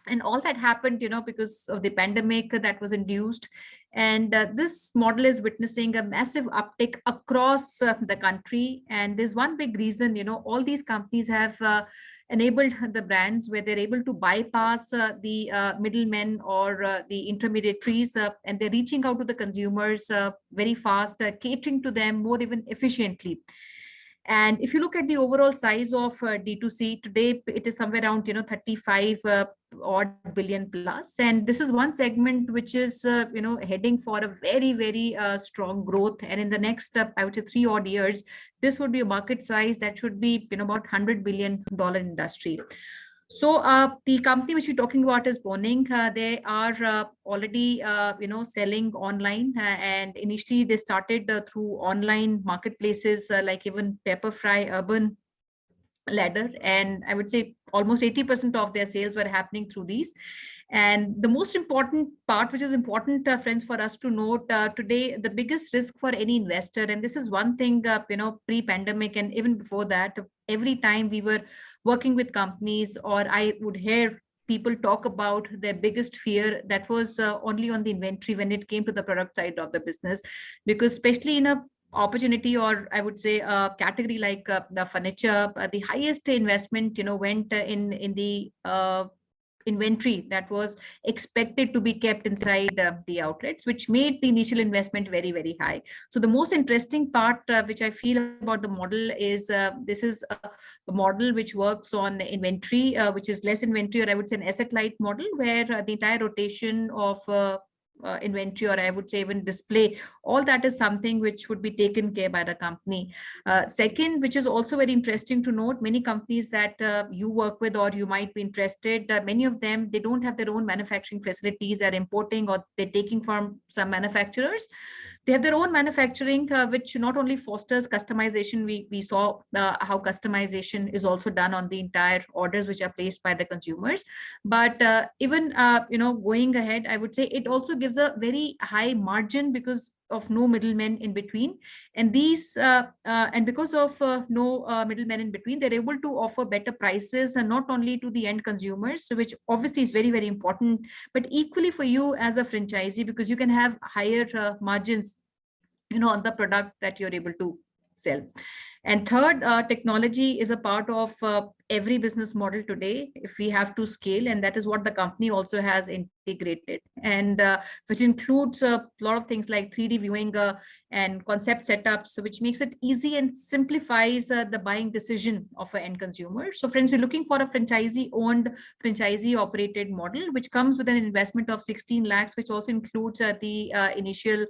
And all that happened, because of the pandemic that was induced. And this model is witnessing a massive uptick across the country. And there's one big reason, all these companies have enabled the brands where they're able to bypass the middlemen or the intermediaries, and they're reaching out to the consumers very fast, catering to them more even efficiently. And if you look at the overall size of D2C today, it is somewhere around 35 odd billion plus. And this is one segment which is heading for a very, very strong growth. And in the next, I would say 3 odd years, this would be a market size that should be about $100 billion industry. So the company which we're talking about is Morning. They are already, selling online, and initially they started through online marketplaces like even Pepperfry, Urban Ladder, and I would say almost 80% of their sales were happening through these. And the most important part, which is important, friends, for us to note today, the biggest risk for any investor, and this is one thing, pre-pandemic and even before that, every time we were working with companies, or I would hear people talk about their biggest fear, that was only on the inventory when it came to the product side of the business, because especially in a opportunity, or I would say a category like the furniture, the highest investment, went in the inventory that was expected to be kept inside the outlets, which made the initial investment very, very high. So the most interesting part, which I feel about the model, is this is a model which works on inventory, which is less inventory, or I would say an asset light model, where the entire rotation of inventory, or I would say even display, all that is something which would be taken care by the company. Second, which is also very interesting to note, many companies that you work with or you might be interested, many of them, they don't have their own manufacturing facilities, they're importing or they're taking from some manufacturers. They have their own manufacturing, which not only fosters customization, we saw how customization is also done on the entire orders which are placed by the consumers. But even, going ahead, I would say it also gives a very high margin because of no middlemen in between. And these, and because of no middlemen in between, they're able to offer better prices, and not only to the end consumers, which obviously is very, very important, but equally for you as a franchisee, because you can have higher margins, on the product that you're able to sell. And third, technology is a part of every business model today if we have to scale, and that is what the company also has integrated, and which includes a lot of things like 3D viewing and concept setups, which makes it easy and simplifies the buying decision of an end consumer. So friends, we're looking for a franchisee owned, franchisee operated model, which comes with an investment of 16 lakhs, which also includes the initial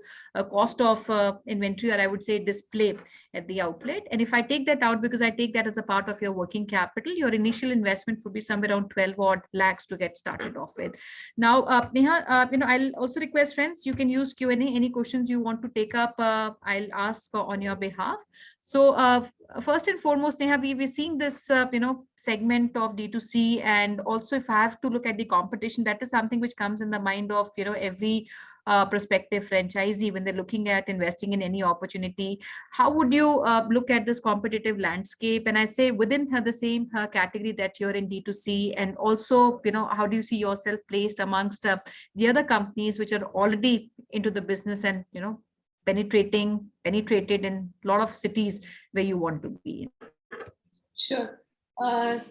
cost of inventory, or I would say display at the outlet. And And if I take that out, because I take that as a part of your working capital, your initial investment would be somewhere around 12 odd lakhs to get started off with. Now, Neha, I'll also request friends, you can use Q&A. Any questions you want to take up, I'll ask on your behalf. So first and foremost, Neha, we're seeing this, segment of D2C, and also if I have to look at the competition, that is something which comes in the mind of, every prospective franchisee when they're looking at investing in any opportunity. How would you look at this competitive landscape? And I say within the same category that you're in D2C, and also, how do you see yourself placed amongst the other companies which are already into the business and, penetrated in a lot of cities where you want to be? Sure.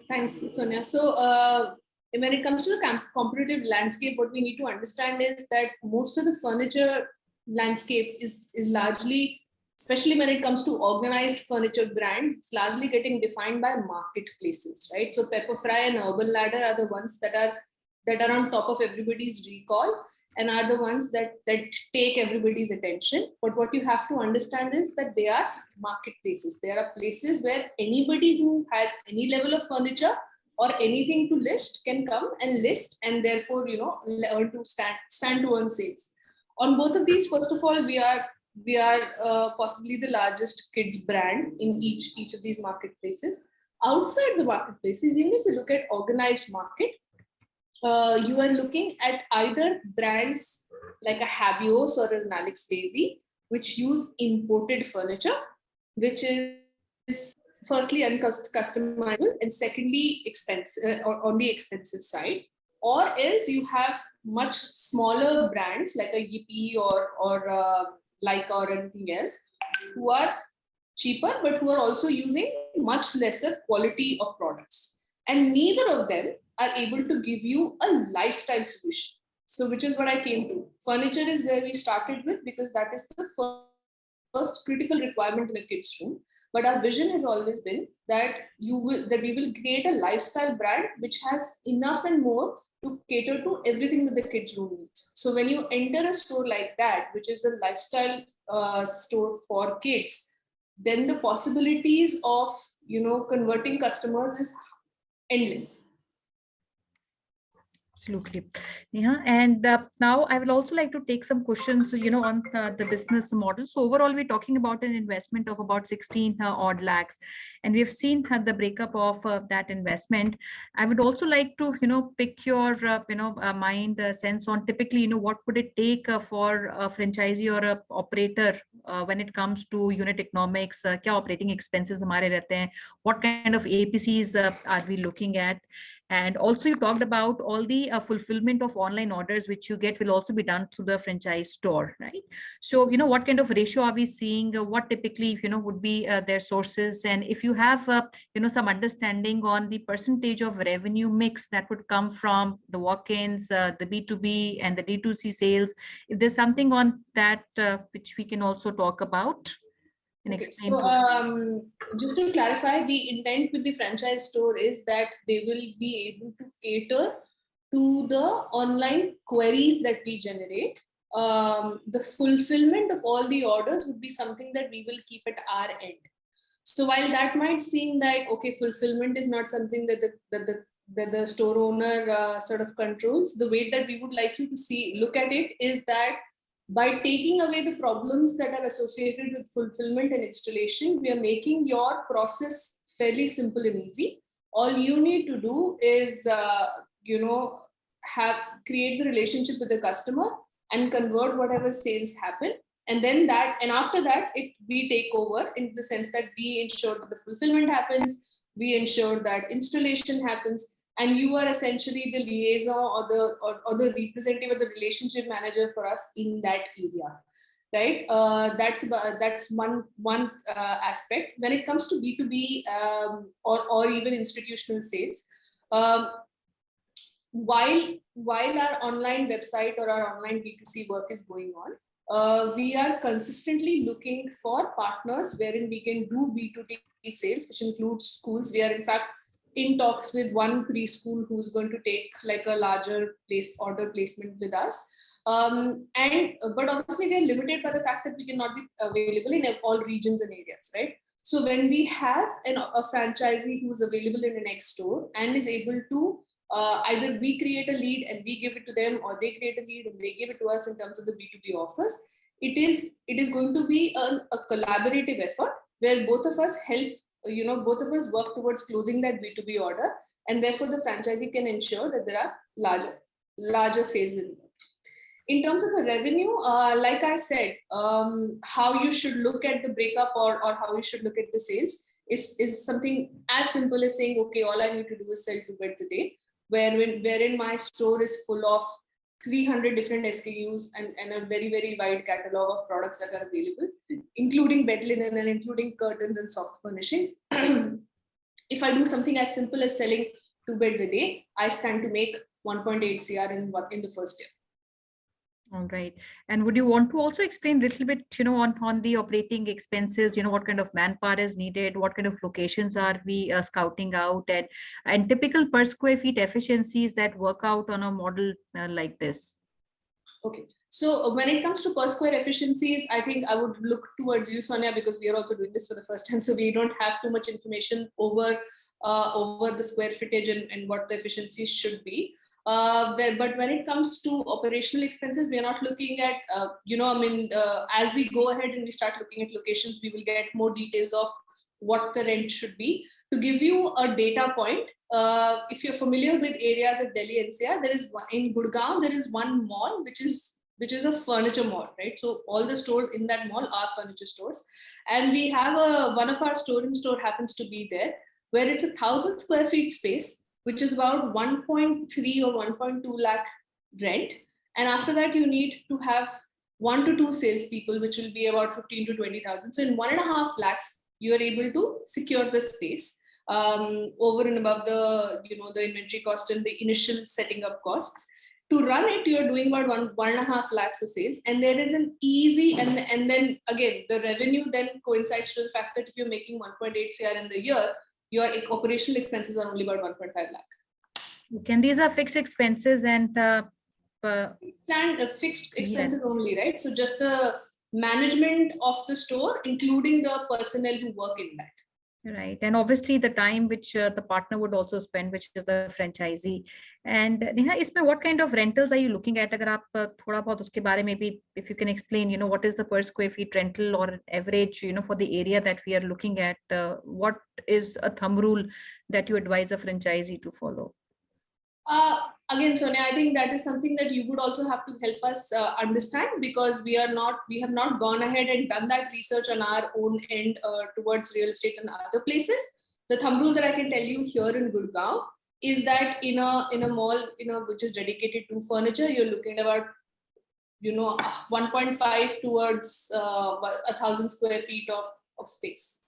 Thanks, Sonia. So when it comes to the competitive landscape, what we need to understand is that most of the furniture landscape is largely, especially when it comes to organized furniture brands, it's largely getting defined by marketplaces, right? So Pepperfry and Urban Ladder are the ones that are on top of everybody's recall and are the ones that take everybody's attention. But what you have to understand is that they are marketplaces. They are places where anybody who has any level of furniture or anything to list can come and list, and therefore, learn to stand to earn sales. On both of these, first of all, we are possibly the largest kids brand in each of these marketplaces. Outside the marketplaces, even if you look at organized market, you are looking at either brands like a Habios or an Alex Daisy, which use imported furniture, which is firstly uncustomizable and secondly expensive, or on the expensive side. Or else you have much smaller brands like a Yippee or Leica or anything else, who are cheaper but who are also using much lesser quality of products. And neither of them are able to give you a lifestyle solution. So which is what I came to. Furniture is where we started with, because that is the first critical requirement in a kid's room. But our vision has always been that we will create a lifestyle brand which has enough and more to cater to everything that the kids' room needs. So when you enter a store like that, which is a lifestyle store for kids, then the possibilities of converting customers is endless. Absolutely. Yeah. And now I will also like to take some questions, on the business model. So overall, we're talking about an investment of about 16 odd lakhs, and we've seen the breakup of that investment. I would also like to, pick your, mind sense on typically, what would it take for a franchisee or a operator when it comes to unit economics, kya operating expenses hamare rehte hain, what kind of APCs are we looking at? And also you talked about all the fulfillment of online orders which you get will also be done through the franchise store, right? So, what kind of ratio are we seeing? What typically, would be their sources? And if you have, some understanding on the percentage of revenue mix that would come from the walk-ins, the B2B and the D2C sales, if there's something on that which we can also talk about. Okay, so just to clarify, the intent with the franchise store is that they will be able to cater to the online queries that we generate. The fulfillment of all the orders would be something that we will keep at our end. So while that might seem like, okay, fulfillment is not something that the store owner sort of controls, the way that we would like you to look at it is that by taking away the problems that are associated with fulfillment and installation, we are making your process fairly simple and easy. All you need to do is, create the relationship with the customer and convert whatever sales happen. And then after that, we take over in the sense that we ensure that the fulfillment happens, we ensure that installation happens, and you are essentially the liaison or the representative or the relationship manager for us in that area, right? That's one aspect. When it comes to B2B or even institutional sales, while our online website or our online B2C work is going on, we are consistently looking for partners wherein we can do B2B sales, which includes schools. We are in fact in talks with one preschool who's going to take like a larger order placement with us. But obviously we are limited by the fact that we cannot be available in all regions and areas, right? So when we have a franchisee who is available in the next store and is able to either we create a lead and we give it to them, or they create a lead and they give it to us in terms of the B2B offers, it is going to be a collaborative effort where both of us help, both of us work towards closing that B2B order, and therefore the franchisee can ensure that there are larger sales in terms of the revenue. Like I said, how you should look at the breakup or how you should look at the sales is something as simple as saying, okay, all I need to do is sell 2 beds a day, wherein my store is full of 300 different SKUs and a very, very wide catalog of products that are available, including bed linen and including curtains and soft furnishings. If I do something as simple as selling 2 beds a day, I stand to make 1.8 CR in the first year. All right. And would you want to also explain a little bit, on the operating expenses, what kind of manpower is needed, what kind of locations are we scouting out, and typical per square feet efficiencies that work out on a model like this? Okay. So when it comes to per square efficiencies, I think I would look towards you, Sonia, because we are also doing this for the first time. So we don't have too much information over the square footage and what the efficiencies should be. But when it comes to operational expenses, we are not looking at, as we go ahead and we start looking at locations, we will get more details of what the rent should be. To give you a data point, if you're familiar with areas of Delhi NCR, in Gurgaon, there is one mall, which is a furniture mall, right? So all the stores in that mall are furniture stores. And we have one of our store-in-store happens to be there, where it's 1,000 square feet space, which is about 1.3 or 1.2 lakh rent. And after that, you need to have 1 to 2 salespeople, which will be about 15 to 20,000. So in 1.5 lakhs, you are able to secure the space over and above the inventory cost and the initial setting up costs. To run it, you're doing about 1.5 lakhs of sales, and there is an easy and then again the revenue then coincides to the fact that if you're making 1.8 CR in the year, your operational expenses are only about 1.5 lakh. Can these are fixed expenses and fixed expenses only, right? So just the management of the store, including the personnel who work in that. Right. And obviously the time which the partner would also spend, which is the franchisee. And Neha, isme what kind of rentals are you looking at? Agar aap thoda bahut uske bare mein bhi, if you can explain, what is the per square feet rental or average, for the area that we are looking at, what is a thumb rule that you advise a franchisee to follow? Again, Sonia, I think that is something that you would also have to help us understand, because we have not gone ahead and done that research on our own end towards real estate and other places. The thumb rule that I can tell you here in Gurgaon is that in a mall, which is dedicated to furniture, you're looking at about 1.5 towards 1,000 square feet of space.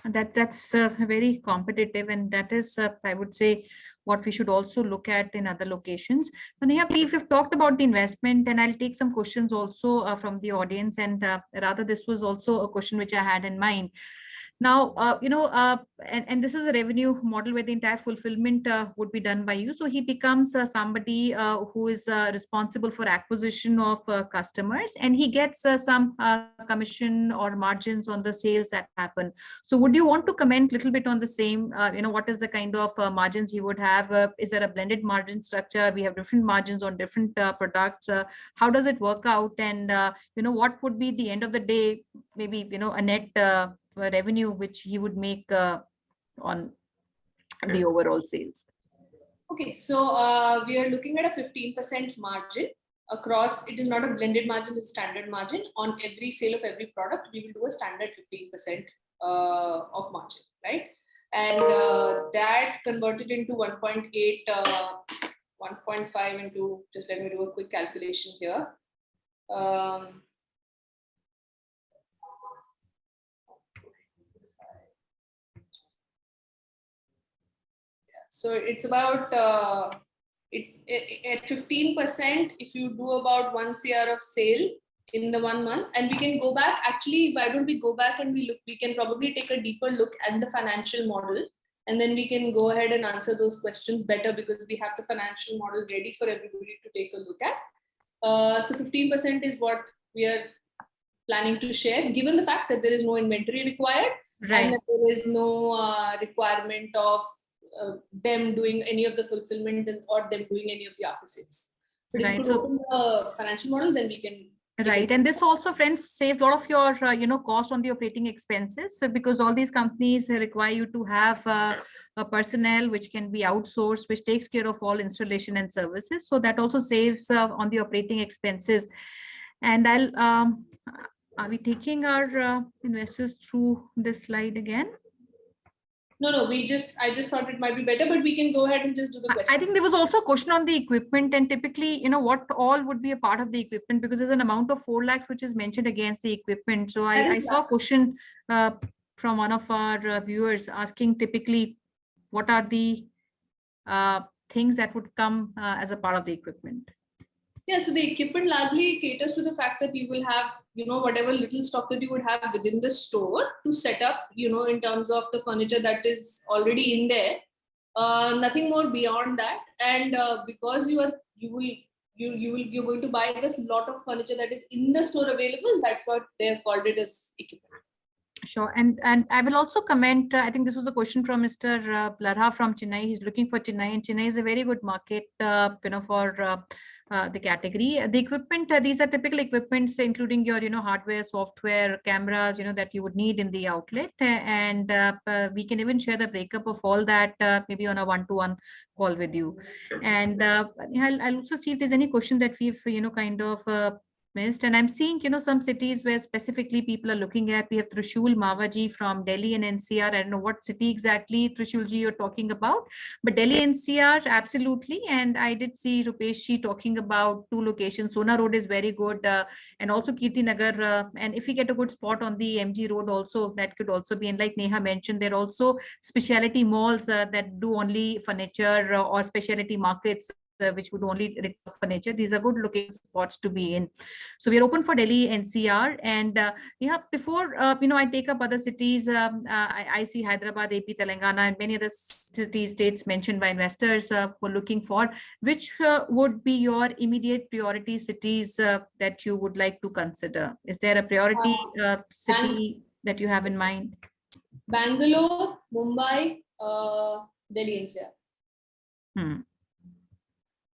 That's very competitive, and that is, I would say, what we should also look at in other locations. Neha, we've talked about the investment, and I'll take some questions also from the audience, and rather this was also a question which I had in mind. Now, and this is a revenue model where the entire fulfillment would be done by you. So he becomes somebody who is responsible for acquisition of customers, and he gets some commission or margins on the sales that happen. So would you want to comment a little bit on the same, what is the kind of margins you would have? Is there a blended margin structure? We have different margins on different products. How does it work out? And, what would be the end of the day, maybe, a net revenue which he would make on the overall sales? Okay, so we are looking at a 15% margin across. It is not a blended margin, it's standard margin. On every sale of every product, we will do a standard 15% of margin, right? And that converted into 1.8, 1.5 into, just let me do a quick calculation here. So it's about, at 15%, if you do about 1 CR of sale in the 1 month, and we can go back, actually, why don't we go back and we can probably take a deeper look at the financial model, and then we can go ahead and answer those questions better, because we have the financial model ready for everybody to take a look at. So 15% is what we are planning to share, given the fact that there is no inventory required Right. and that there is no requirement of them doing any of the fulfillment or them doing any of the after sales. But if Right. you could So- open the financial model, then we can. Right. And this also, friends, saves a lot of your, cost on the operating expenses. So because all these companies require you to have a personnel which can be outsourced, which takes care of all installation and services. So that also saves on the operating expenses. And are we taking our investors through this slide again? No, I just thought it might be better, but we can go ahead and just do the question. I think there was also a question on the equipment, and typically, what all would be a part of the equipment, because there's an amount of 4 lakhs which is mentioned against the equipment. So I saw a question from one of our viewers asking typically what are the things that would come as a part of the equipment. Yeah, so the equipment largely caters to the fact that you will have, whatever little stock that you would have within the store to set up, in terms of the furniture that is already in there. Nothing more beyond that. And because you're going to buy this lot of furniture that is in the store available, that's what they've called it as equipment. Sure. And I will also comment, I think this was a question from Mr. Blarha from Chennai. He's looking for Chennai, and Chennai is a very good market, for the category. The equipment, these are typical equipments, including your, hardware, software, cameras, that you would need in the outlet. And we can even share the breakup of all that maybe on a one-to-one call with you. And I'll also see if there's any question that we've, kind of missed. And I'm seeing, some cities where specifically people are looking at. We have Trishul Mavaji from Delhi and NCR. I don't know what city exactly, Trishulji, you're talking about, but Delhi NCR, absolutely. And I did see Rupeshji talking about 2 locations. Sona Road is very good, and also Kirti Nagar. And if we get a good spot on the MG Road also, that could also be. And like Neha mentioned, there are also specialty malls that do only furniture or specialty markets which would only require furniture. These are good looking spots to be in. So we are open for Delhi NCR. And before I take up other cities, I see Hyderabad, AP, Telangana, and many other states mentioned by investors who are looking for. Which would be your immediate priority cities that you would like to consider? Is there a priority city that you have in mind? Bangalore, Mumbai, Delhi NCR.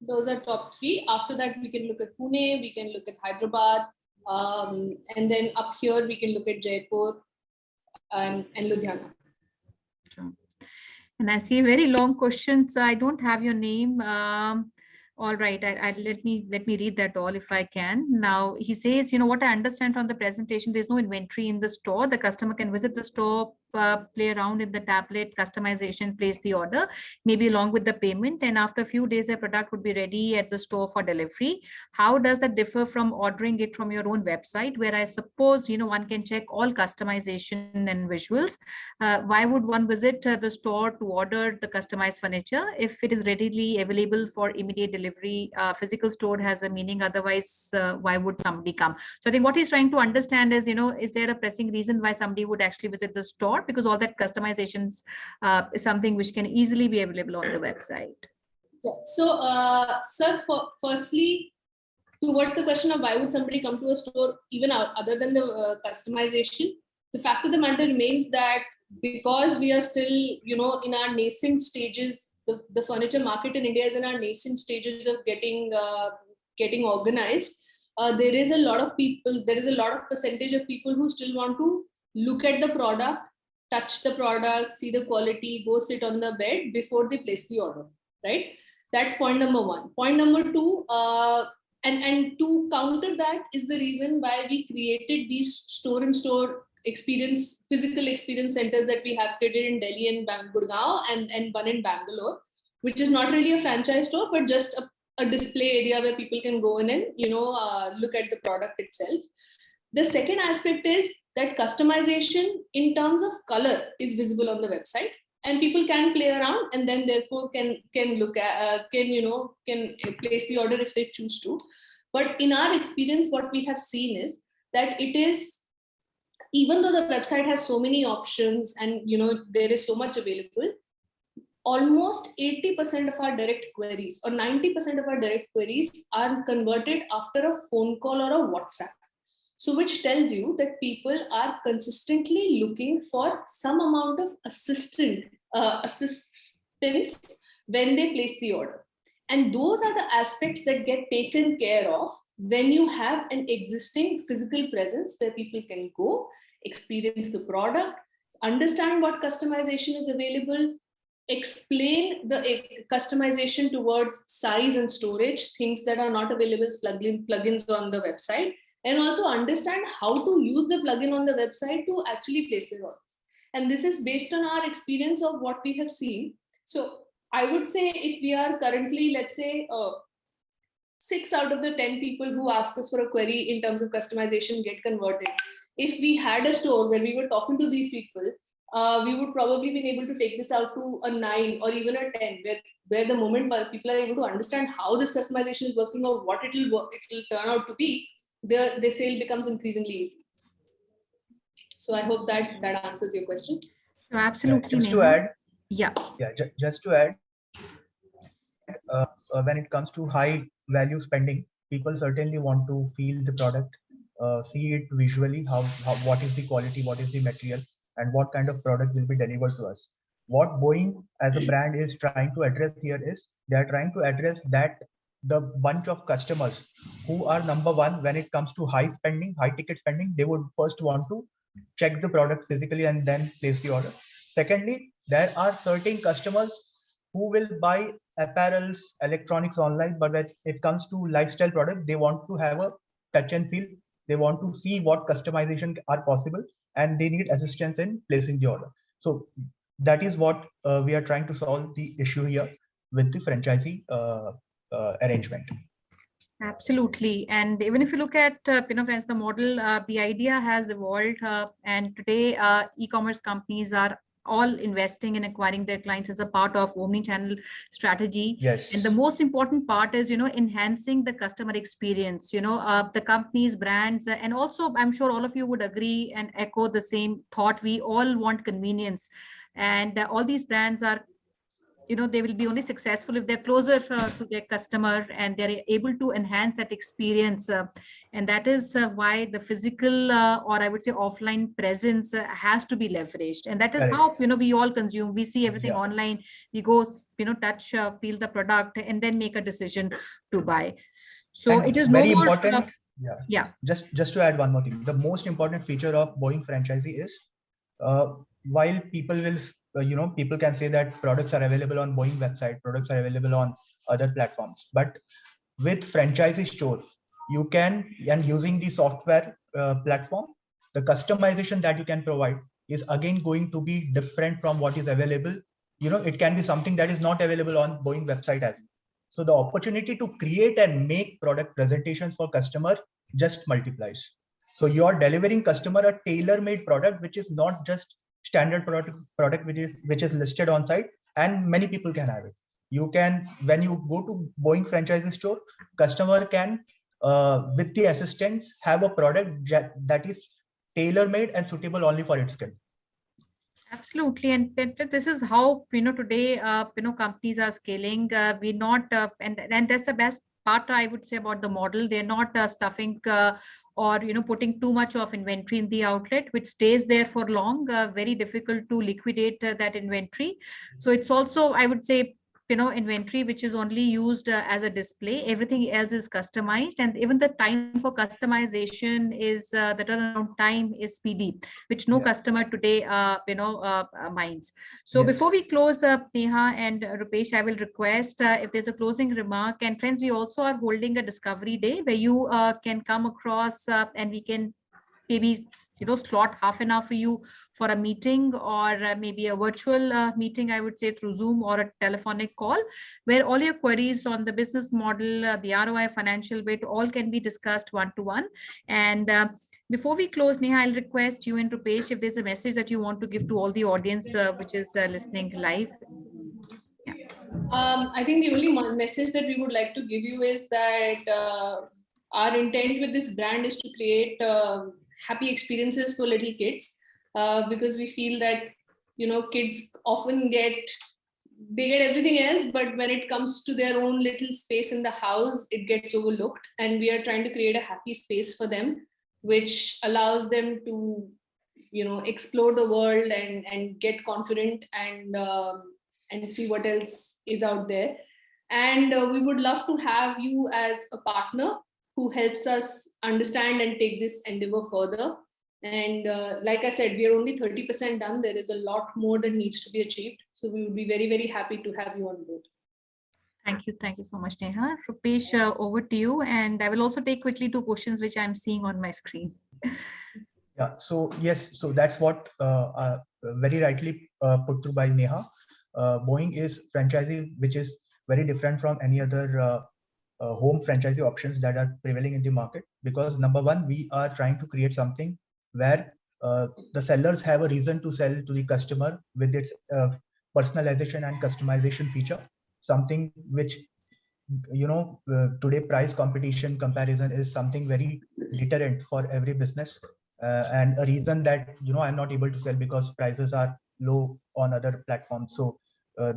Those are top 3. After that, we can look at Pune, we can look at Hyderabad, and then up here we can look at Jaipur and Ludhiana. Sure. And I see a very long question, so I don't have your name. All right, let me read that all if I can. Now he says, what I understand from the presentation, there's no inventory in the store. The customer can visit the store, play around in the tablet, customization, place the order, maybe along with the payment. And after a few days, the product would be ready at the store for delivery. How does that differ from ordering it from your own website, where I suppose, one can check all customization and visuals? Why would one visit the store to order the customized furniture if it is readily available for immediate delivery? Physical store has a meaning. Otherwise, why would somebody come? So I think what he's trying to understand is, is there a pressing reason why somebody would actually visit the store? Because all that customizations is something which can easily be available on the website. Yeah. So, sir, firstly, towards the question of why would somebody come to a store, even other than the customization, the fact of the matter remains that because we are still, in our nascent stages, the furniture market in India is in our nascent stages of getting organized. There is a lot of percentage of people who still want to look at the product, touch the product, see the quality, go sit on the bed before they place the order, right? That's point number 1. Point number 2, and to counter that is the reason why we created these store-in-store physical experience centers that we have created in Delhi and Gurgaon and one in Bangalore, which is not really a franchise store, but just a display area where people can go in and, look at the product itself. The second aspect is that customization in terms of color is visible on the website, and people can play around and then therefore can look at, can place the order if they choose to. But in our experience, what we have seen is that it is, even though the website has so many options and, there is so much available, almost 80% of our direct queries or 90% of our direct queries are converted after a phone call or a WhatsApp. So which tells you that people are consistently looking for some amount of assistance when they place the order. And those are the aspects that get taken care of when you have an existing physical presence where people can go, experience the product, understand what customization is available, explain the customization towards size and storage, things that are not available as plugins on the website, and also understand how to use the plugin on the website to actually place the orders. And this is based on our experience of what we have seen. So I would say if we are currently, let's say, 6 out of the 10 people who ask us for a query in terms of customization get converted. If we had a store where we were talking to these people, we would probably be able to take this out to a 9 or even a 10, where the moment people are able to understand how this customization is working or what it will turn out to be, the sale becomes increasingly easy. So I hope that answers your question. So absolutely. Just to Neha. add, Yeah. Just to add, when it comes to high value spending, people certainly want to feel the product, see it visually, how what is the quality, what is the material, and what kind of product will be delivered to us. What Boeing as a brand is trying to address here is they are trying to address that the bunch of customers who are number one when it comes to high ticket spending, they would first want to check the product physically and then place the order. Secondly, there are certain customers who will buy apparels, electronics online, but when it comes to lifestyle product, they want to have a touch and feel. They want to see what customization are possible, and they need assistance in placing the order. So that is what we are trying to solve the issue here with the franchisee arrangement. Absolutely. And even if you look at, friends, the model, the idea has evolved, and today e-commerce companies are all investing in acquiring their clients as a part of omni-channel strategy. Yes. And the most important part is, enhancing the customer experience, the companies, brands, and also I'm sure all of you would agree and echo the same thought. We all want convenience, and all these brands are, they will be only successful if they're closer to their customer and they're able to enhance that experience. And that is why the physical or I would say offline presence has to be leveraged. And that is how, we all consume. We see everything online. We go, touch, feel the product and then make a decision to buy. So and it is very no more, important. Yeah. Just to add one more thing, the most important feature of Boeing franchisee is while people will people can say that products are available on Boeing website, products are available on other platforms, but with franchisee store, you can, and using the software platform, the customization that you can provide is again going to be different from what is available. It can be something that is not available on Boeing website as well. So the opportunity to create and make product presentations for customer just multiplies. So you are delivering customer a tailor-made product, which is not just standard product which is listed on site, and many people can have it. You can, when you go to Boeing franchisee store, customer can with the assistance have a product that is tailor-made and suitable only for its skin. Absolutely. And this is how, today, companies are scaling. We not, and that's the best part I would say about the model. They're not stuffing or, putting too much of inventory in the outlet, which stays there for long, very difficult to liquidate that inventory. So it's also, I would say, inventory which is only used as a display. Everything else is customized, and even the time for customization is the turnaround time is speedy, which no customer today minds. So before we close up, Neha and Rupesh, I will request if there's a closing remark. And friends, we also are holding a discovery day where you can come across and we can maybe slot half an hour for you for a meeting, or maybe a virtual meeting, I would say, through Zoom or a telephonic call, where all your queries on the business model, the ROI, financial bit, all can be discussed one-to-one. And before we close, Neha, I'll request you and Rupesh if there's a message that you want to give to all the audience which is listening live. I think the only message that we would like to give you is that our intent with this brand is to create happy experiences for little kids, because we feel that kids often get everything else, but when it comes to their own little space in the house, it gets overlooked, and we are trying to create a happy space for them. which allows them to, explore the world and get confident and see what else is out there. And we would love to have you as a partner who helps us understand and take this endeavor further. And like I said, we are only 30% done. There is a lot more that needs to be achieved. So we would be very, very happy to have you on board. Thank you. Thank you so much, Neha. Rupesh, over to you. And I will also take quickly 2 questions which I'm seeing on my screen. Yeah, so yes, so that's what very rightly put through by Neha. Boeing is franchisee, which is very different from any other home franchisee options that are prevailing in the market, because number one, we are trying to create something where the sellers have a reason to sell to the customer with its personalization and customization feature, something which, today price competition comparison is something very deterrent for every business, and a reason that, I'm not able to sell because prices are low on other platforms. So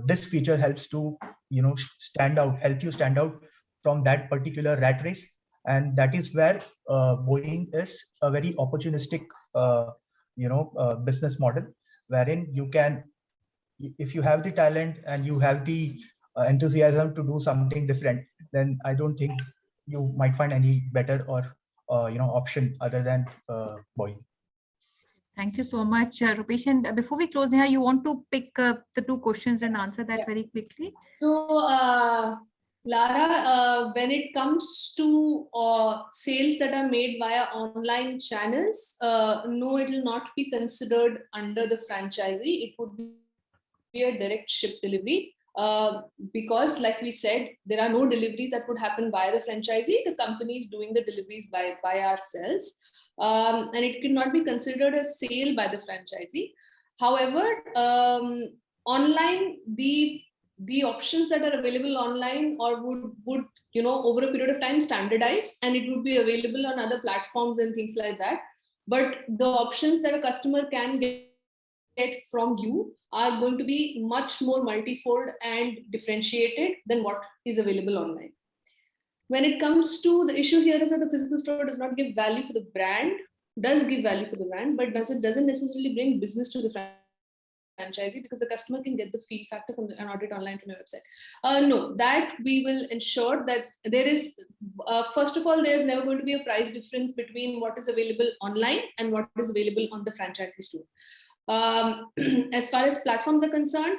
this feature helps to, help you stand out from that particular rat race. And that is where Boeing is a very opportunistic, business model, wherein you can, if you have the talent and you have the enthusiasm to do something different, then I don't think you might find any better or option other than Boeing. Thank you so much, Rupesh. And before we close, Neha, you want to pick the 2 questions and answer that very quickly? So, Lara, when it comes to sales that are made via online channels, no, it will not be considered under the franchisee. It would be a direct ship delivery. Because like we said, there are no deliveries that would happen via the franchisee. The company is doing the deliveries by ourselves. And it cannot be considered a sale by the franchisee. However, online, the options that are available online or would over a period of time standardize, and it would be available on other platforms and things like that. But the options that a customer can get from you are going to be much more multifold and differentiated than what is available online. When it comes to the issue here is that the physical store does not give value for the brand, does give value for the brand, but doesn't necessarily bring business to the franchisee, because the customer can get the feel factor from and order it online from your website. No, that we will ensure that there is, first of all, there's never going to be a price difference between what is available online and what is available on the franchisee store. As far as platforms are concerned,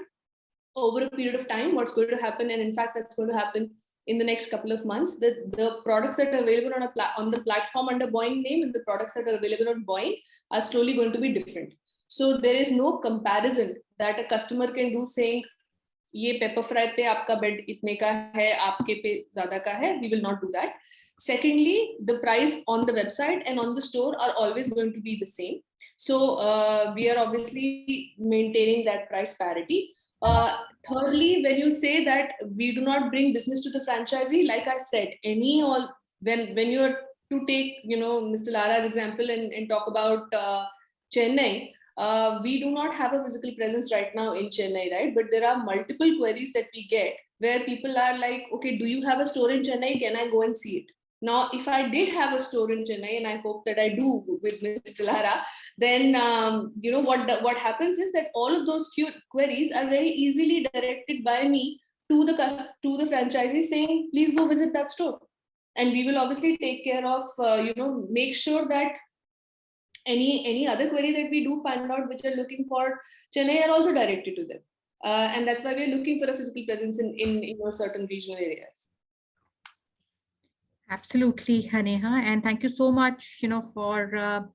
over a period of time, what's going to happen, and in fact, that's going to happen in the next couple of months, the products that are available on the platform under Boeing name and the products that are available on Boeing are slowly going to be different. So there is no comparison that a customer can do saying, "Ye pepper fry pe aapka bed itne ka hai, aapke pe zyada ka hai." We will not do that. Secondly, the price on the website and on the store are always going to be the same. So we are obviously maintaining that price parity. Thirdly, when you say that we do not bring business to the franchisee, like I said, when you are to take Mr. Lara's example and talk about Chennai, we do not have a physical presence right now in Chennai, right? But there are multiple queries that we get where people are like, okay, do you have a store in Chennai? Can I go and see it? Now, if I did have a store in Chennai, and I hope that I do with Mr. Lara, then what happens is that all of those queries are very easily directed by me to the franchisee saying, please go visit that store. And we will obviously take care of, make sure that any other query that we do find out which are looking for Chennai are also directed to them. And that's why we're looking for a physical presence in certain regional areas. Absolutely, Neha, and thank you so much, for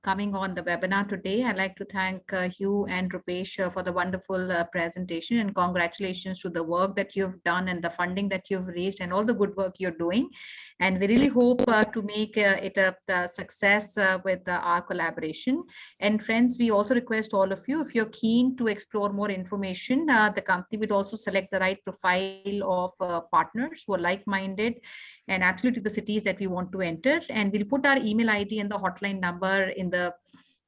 coming on the webinar today. I'd like to thank you and Rupesh for the wonderful presentation, and congratulations to the work that you've done and the funding that you've raised and all the good work you're doing. And we really hope to make it a success with our collaboration. And friends, we also request all of you, if you're keen to explore more information, the company would also select the right profile of partners who are like-minded and absolutely the cities that we want to enter. And we'll put our email ID and the hotline number in the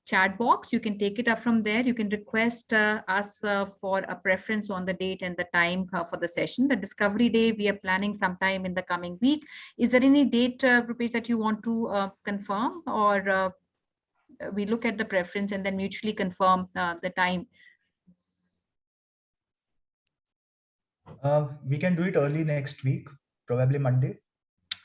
chat box. You can take it up from there. You can request us for a preference on the date and the time for the session. The discovery day, we are planning sometime in the coming week. Is there any date, Rupesh, that you want to confirm, or we look at the preference and then mutually confirm the time? We can do it early next week, probably Monday.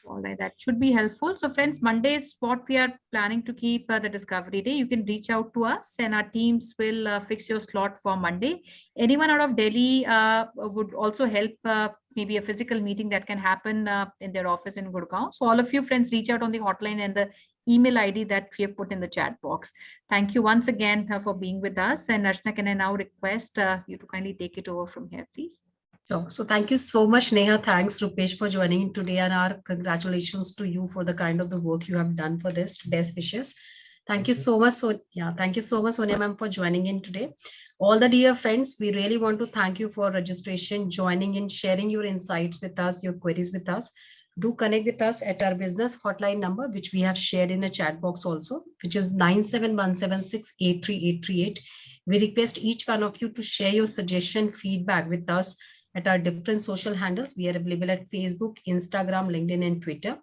All right, that should be helpful. So friends, Monday is what we are planning to keep the discovery day. You can reach out to us and our teams will fix your slot for Monday. Anyone out of Delhi would also help, maybe a physical meeting that can happen in their office in Gurgaon. So all of you friends, reach out on the hotline and the email ID that we have put in the chat box. Thank you once again for being with us. And Archana, can I now request you to kindly take it over from here, please? Sure. So thank you so much, Neha. Thanks, Rupesh, for joining in today, and our congratulations to you for the kind of the work you have done for this. Best wishes. Thank you so much. So yeah, thank you so much, Sonia ma'am, for joining in today. All the dear friends, we really want to thank you for registration, joining in, sharing your insights with us, your queries with us. Do connect with us at our business hotline number, which we have shared in a chat box also, which is 9717683838. We request each one of you to share your suggestion, feedback with us at our different social handles. We are available at Facebook, Instagram, LinkedIn, and Twitter.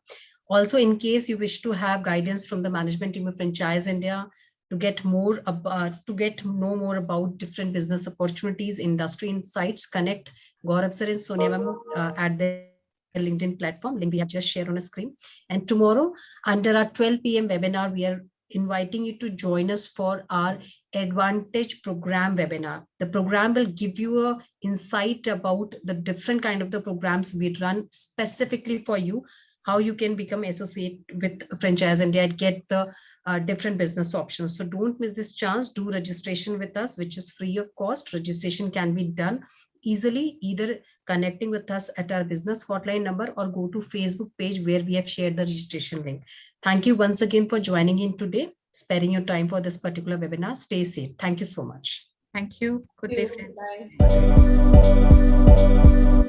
Also, in case you wish to have guidance from the management team of Franchise India to get more about, know more about different business opportunities, industry insights, connect Gaurav sir and Sonia ma'am at the LinkedIn platform. Link we have just shared on a screen. And tomorrow, under our 12 p.m. webinar, we are inviting you to join us for our Advantage program webinar. The program will give you a insight about the different kind of the programs we run specifically for you, how you can become associate with Franchise India and get the different business options. So don't miss this chance. Do registration with us, which is free of cost. Registration can be done easily, either connecting with us at our business hotline number or go to Facebook page where we have shared the registration link. Thank you once again for joining in today, sparing your time for this particular webinar. Stay safe. Thank you so much. Thank you. Good day, friends. Bye.